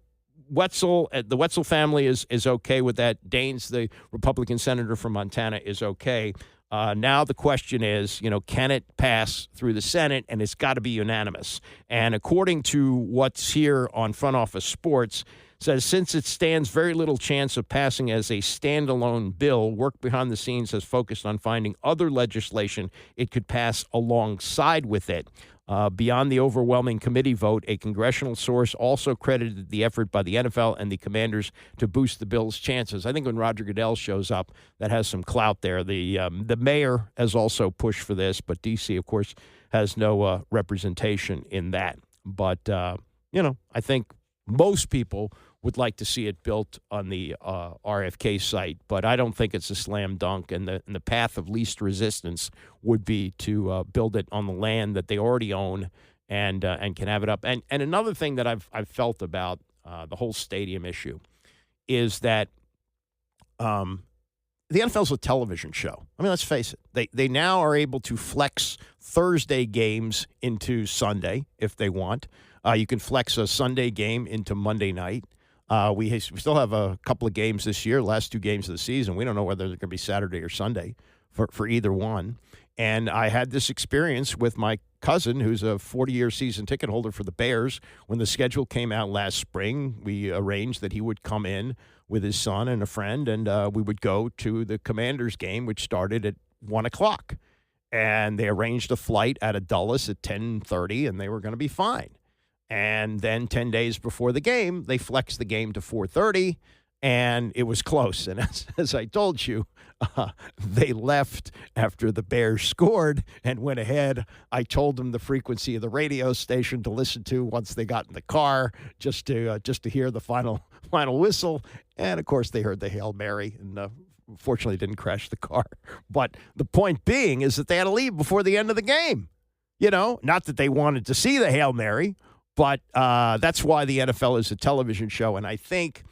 Speaker 4: Wetzel, the Wetzel family is okay with that. Daines, the Republican senator from Montana, is okay. Now the question is, can it pass through the Senate? And it's got to be unanimous. And according to what's here on Front Office Sports, says since it stands very little chance of passing as a standalone bill, work behind the scenes has focused on finding other legislation it could pass alongside with it. Beyond the overwhelming committee vote, a congressional source also credited the effort by the NFL and the Commanders to boost the bill's chances. I think when Roger Goodell shows up, that has some clout there. The mayor has also pushed for this, but D.C., of course, has no representation in that. But, I think most people would like to see it built on the RFK site, but I don't think it's a slam dunk, and the path of least resistance would be to build it on the land that they already own and can have it up. And another thing that I've felt about the whole stadium issue is that the NFL's a television show. I mean, let's face it. They now are able to flex Thursday games into Sunday if they want. You can flex a Sunday game into Monday night. We still have a couple of games this year, last two games of the season. We don't know whether they're going to be Saturday or Sunday for either one. And I had this experience with my cousin, who's a 40-year season ticket holder for the Bears. When the schedule came out last spring, we arranged that he would come in with his son and a friend, and we would go to the Commanders game, which started at 1 o'clock. And they arranged a flight out of Dulles at 10:30, and they were going to be fine. And then 10 days before the game, they flexed the game to 4:30, and it was close. And as I told you, they left after the Bears scored and went ahead. I told them the frequency of the radio station to listen to once they got in the car, just to hear the final whistle. And, of course, they heard the Hail Mary, and fortunately didn't crash the car. But the point being is that they had to leave before the end of the game. Not that they wanted to see the Hail Mary, but that's why the NFL is a television show, and I think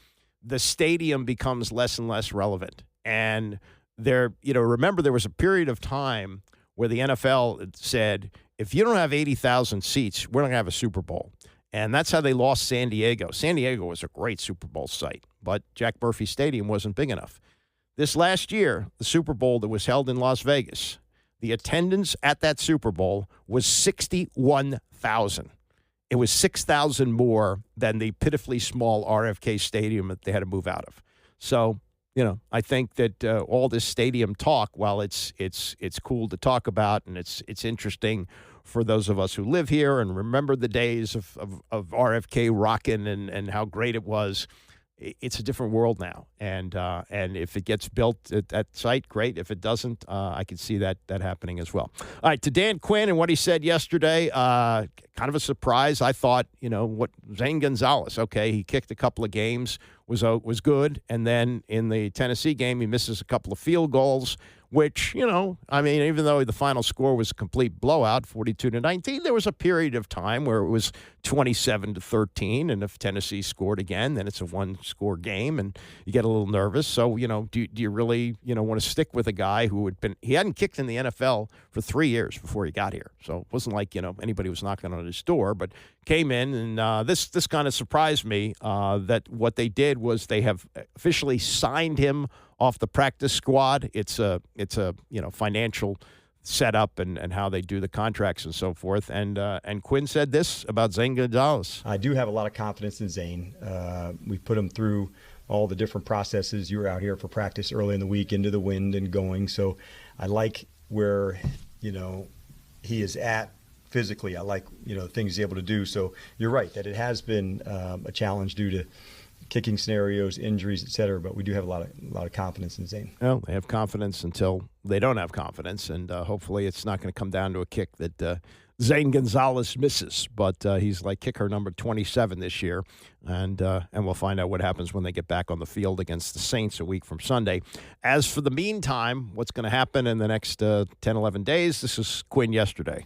Speaker 4: the stadium becomes less and less relevant. And remember there was a period of time where the NFL said, if you don't have 80,000 seats, we're not going to have a Super Bowl. And that's how they lost San Diego. San Diego was a great Super Bowl site, but Jack Murphy Stadium wasn't big enough. This last year, the Super Bowl that was held in Las Vegas, the attendance at that Super Bowl was 61,000. It was 6,000 more than the pitifully small RFK Stadium that they had to move out of. So, I think that all this stadium talk, while it's cool to talk about and it's interesting for those of us who live here and remember the days of RFK rocking and how great it was, it's a different world now. And if it gets built at that site, great. If it doesn't, I could see that happening as well. All right, to Dan Quinn and what he said yesterday, kind of a surprise. I thought, what Zane Gonzalez, okay, he kicked a couple of games, was good. And then in the Tennessee game, he misses a couple of field goals, which, even though the final score was a complete blowout, 42-19, there was a period of time where it was 27-13, and if Tennessee scored again, then it's a one-score game, and you get a little nervous. So, do you really, want to stick with a guy who he hadn't kicked in the NFL for 3 years before he got here. So it wasn't like, anybody was knocking on his door, but came in, and this kind of surprised me that what they did was they have officially signed him off the practice squad. It's a financial setup and how they do the contracts and so forth. And Quinn said this about Zane Gonzalez.
Speaker 13: I do have a lot of confidence in Zane. We put him through all the different processes. You were out here for practice early in the week, into the wind and going. So I like where, he is at physically. I like, things he's able to do. So you're right that it has been a challenge due to kicking scenarios, injuries, et cetera. But we do have a lot of confidence in Zane.
Speaker 4: Well, they have confidence until they don't have confidence. And hopefully it's not going to come down to a kick that Zane Gonzalez misses, but he's like kicker number 27 this year, and we'll find out what happens when they get back on the field against the Saints a week from Sunday. As for the meantime, what's going to happen in the next 10, 11 days, this is Quinn yesterday.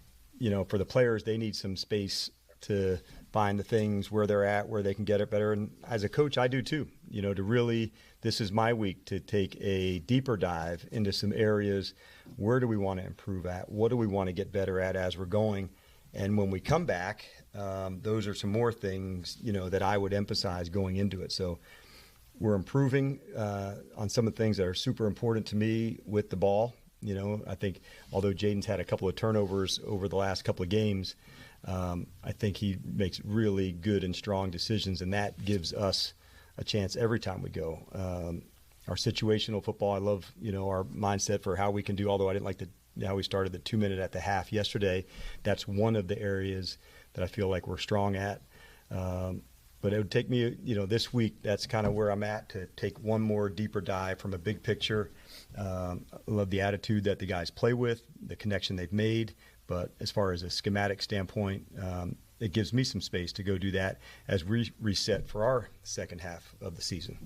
Speaker 13: For the players, they need some space to find the things where they're at, where they can get it better. And as a coach, I do too, to really, this is my week to take a deeper dive into some areas. Where do we want to improve at? What do we want to get better at as we're going? And when we come back, those are some more things, that I would emphasize going into it. So we're improving on some of the things that are super important to me with the ball. I think although Jaden's had a couple of turnovers over the last couple of games, I think he makes really good and strong decisions, and that gives us a chance every time we go. Our situational football, I love, our mindset for how we can do, although I didn't like how we started the 2-minute at the half yesterday. That's one of the areas that I feel like we're strong at. But it would take me, this week, that's kind of where I'm at, to take one more deeper dive from a big picture. I love the attitude that the guys play with, the connection they've made. But as far as a schematic standpoint, it gives me some space to go do that as we reset for our second half of the season.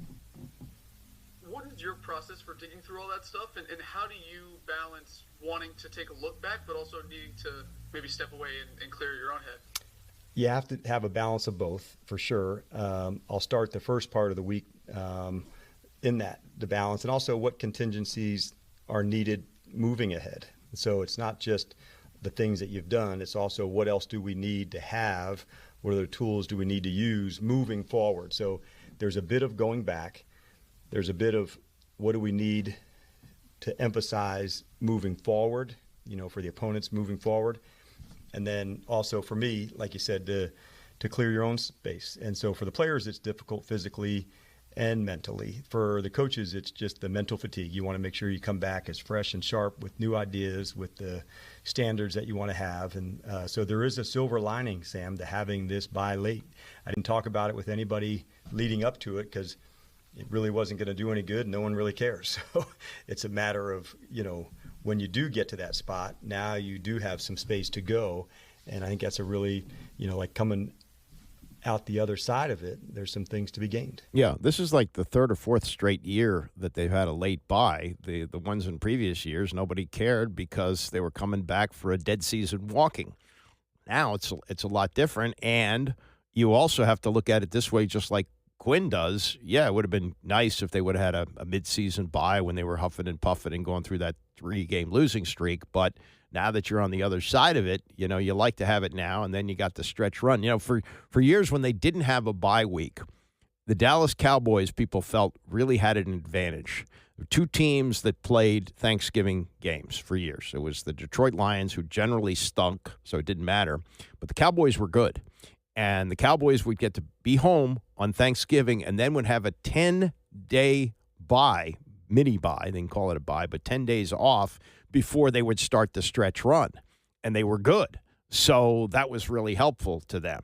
Speaker 14: What is your process for digging through all that stuff, and how do you balance wanting to take a look back but also needing to maybe step away and clear your own head?
Speaker 13: You have to have a balance of both, for sure. I'll start the first part of the week in that, the balance, and also what contingencies are needed moving ahead. So it's not just the things that you've done, it's also what else do we need to have, what other tools do we need to use moving forward. So there's a bit of going back, there's a bit of what do we need to emphasize moving forward, for the opponents moving forward. And then also for me, like you said, to clear your own space. And so for the players, it's difficult physically and mentally. For the coaches, it's just the mental fatigue. You want to make sure you come back as fresh and sharp with new ideas, with the standards that you want to have. And so there is a silver lining, Sam, to having this bye late. I didn't talk about it with anybody leading up to it because it really wasn't going to do any good. No one really cares. So it's a matter of, when you do get to that spot, now you do have some space to go. And I think that's a really, like coming out the other side of it, there's some things to be gained.
Speaker 4: Yeah, this is like the third or fourth straight year that they've had a late bye. The ones in previous years, nobody cared because they were coming back for a dead season walking. Now it's a lot different, and you also have to look at it this way, just like Quinn does. Yeah, it would have been nice if they would have had a mid-season bye when they were huffing and puffing and going through that 3-game losing streak, but now that you're on the other side of it, you like to have it now, and then you got the stretch run. For years when they didn't have a bye week, the Dallas Cowboys, people felt, really had an advantage. There were two teams that played Thanksgiving games for years. It was the Detroit Lions, who generally stunk, so it didn't matter, but the Cowboys were good. And the Cowboys would get to be home on Thanksgiving and then would have a 10-day bye, mini bye, they didn't call it a bye, but 10 days off before they would start the stretch run. And they were good. So that was really helpful to them.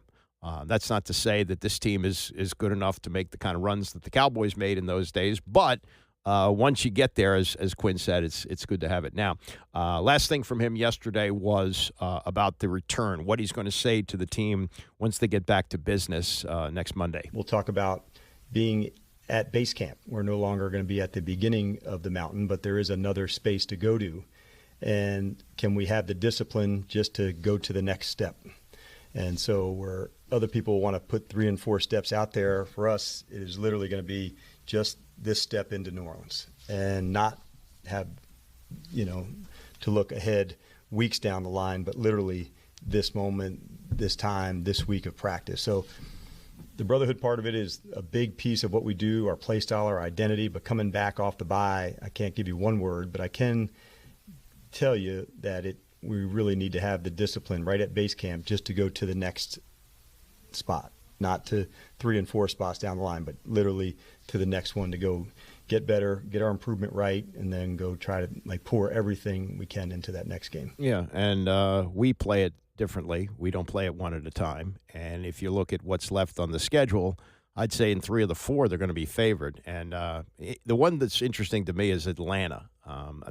Speaker 4: That's not to say that this team is good enough to make the kind of runs that the Cowboys made in those days, but once you get there, as Quinn said, it's good to have it now. Last thing from him yesterday was about the return, what he's going to say to the team once they get back to business next Monday.
Speaker 13: We'll talk about being at base camp. We're no longer going to be at the beginning of the mountain, but there is another space to go to. And can we have the discipline just to go to the next step? And so where other people want to put 3 and 4 steps out there, for us, it is literally going to be just this step into New Orleans and not have, to look ahead weeks down the line, but literally this moment, this time, this week of practice. So The brotherhood part of it is a big piece of what we do, our play style, our identity. But coming back off the bye, I can't give you one word, but I can tell you that we really need to have the discipline right at base camp just to go to the next spot, not to 3 and 4 spots down the line, but literally to the next one to go get better, get our improvement right, and then go try to pour everything we can into that next game.
Speaker 4: Yeah, and we play it differently. We don't play it one at a time. And if you look at what's left on the schedule, I'd say in 3 of the 4 they're going to be favored. And the one that's interesting to me is Atlanta.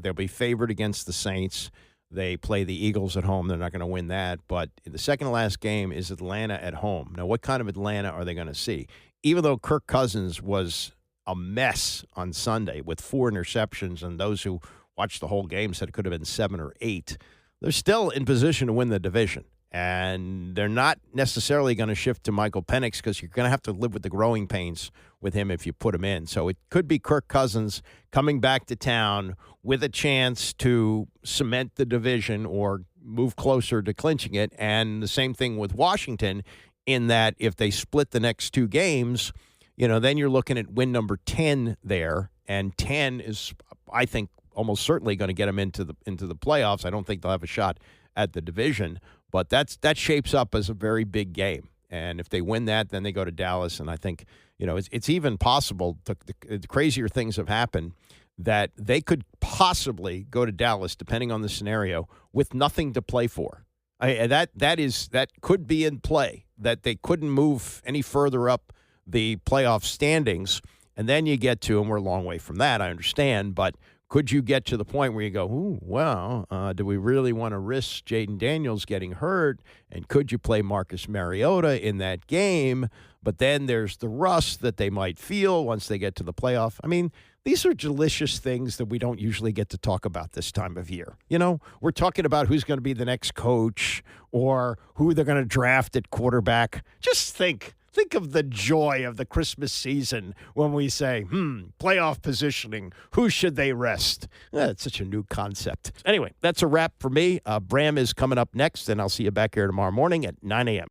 Speaker 4: They'll be favored against the Saints. They play the Eagles at home. They're not going to win that. But the second to last game is Atlanta at home. Now, what kind of Atlanta are they going to see? Even though Kirk Cousins was a mess on Sunday with 4 interceptions, and those who watched the whole game said it could have been 7 or 8, they're still in position to win the division. And they're not necessarily going to shift to Michael Penix because you're going to have to live with the growing pains with him if you put him in. So it could be Kirk Cousins coming back to town with a chance to cement the division or move closer to clinching it. And the same thing with Washington, in that if they split the next 2 games, then you're looking at win number 10 there. And 10 is, I think, almost certainly going to get them into the playoffs. I don't think they'll have a shot at the division, but that shapes up as a very big game. And if they win that, then they go to Dallas. And I think, it's even possible, the crazier things have happened, that they could possibly go to Dallas, depending on the scenario, with nothing to play for. That could be in play, that they couldn't move any further up the playoff standings. And then you get to, and we're a long way from that, I understand, but could you get to the point where you go, ooh, well, do we really want to risk Jaden Daniels getting hurt? And could you play Marcus Mariota in that game? But then there's the rust that they might feel once they get to the playoff. I mean, these are delicious things that we don't usually get to talk about this time of year. We're talking about who's going to be the next coach or who they're going to draft at quarterback. Just think of the joy of the Christmas season when we say, playoff positioning, who should they rest? It's such a new concept. Anyway, that's a wrap for me. Bram is coming up next, and I'll see you back here tomorrow morning at 9 a.m.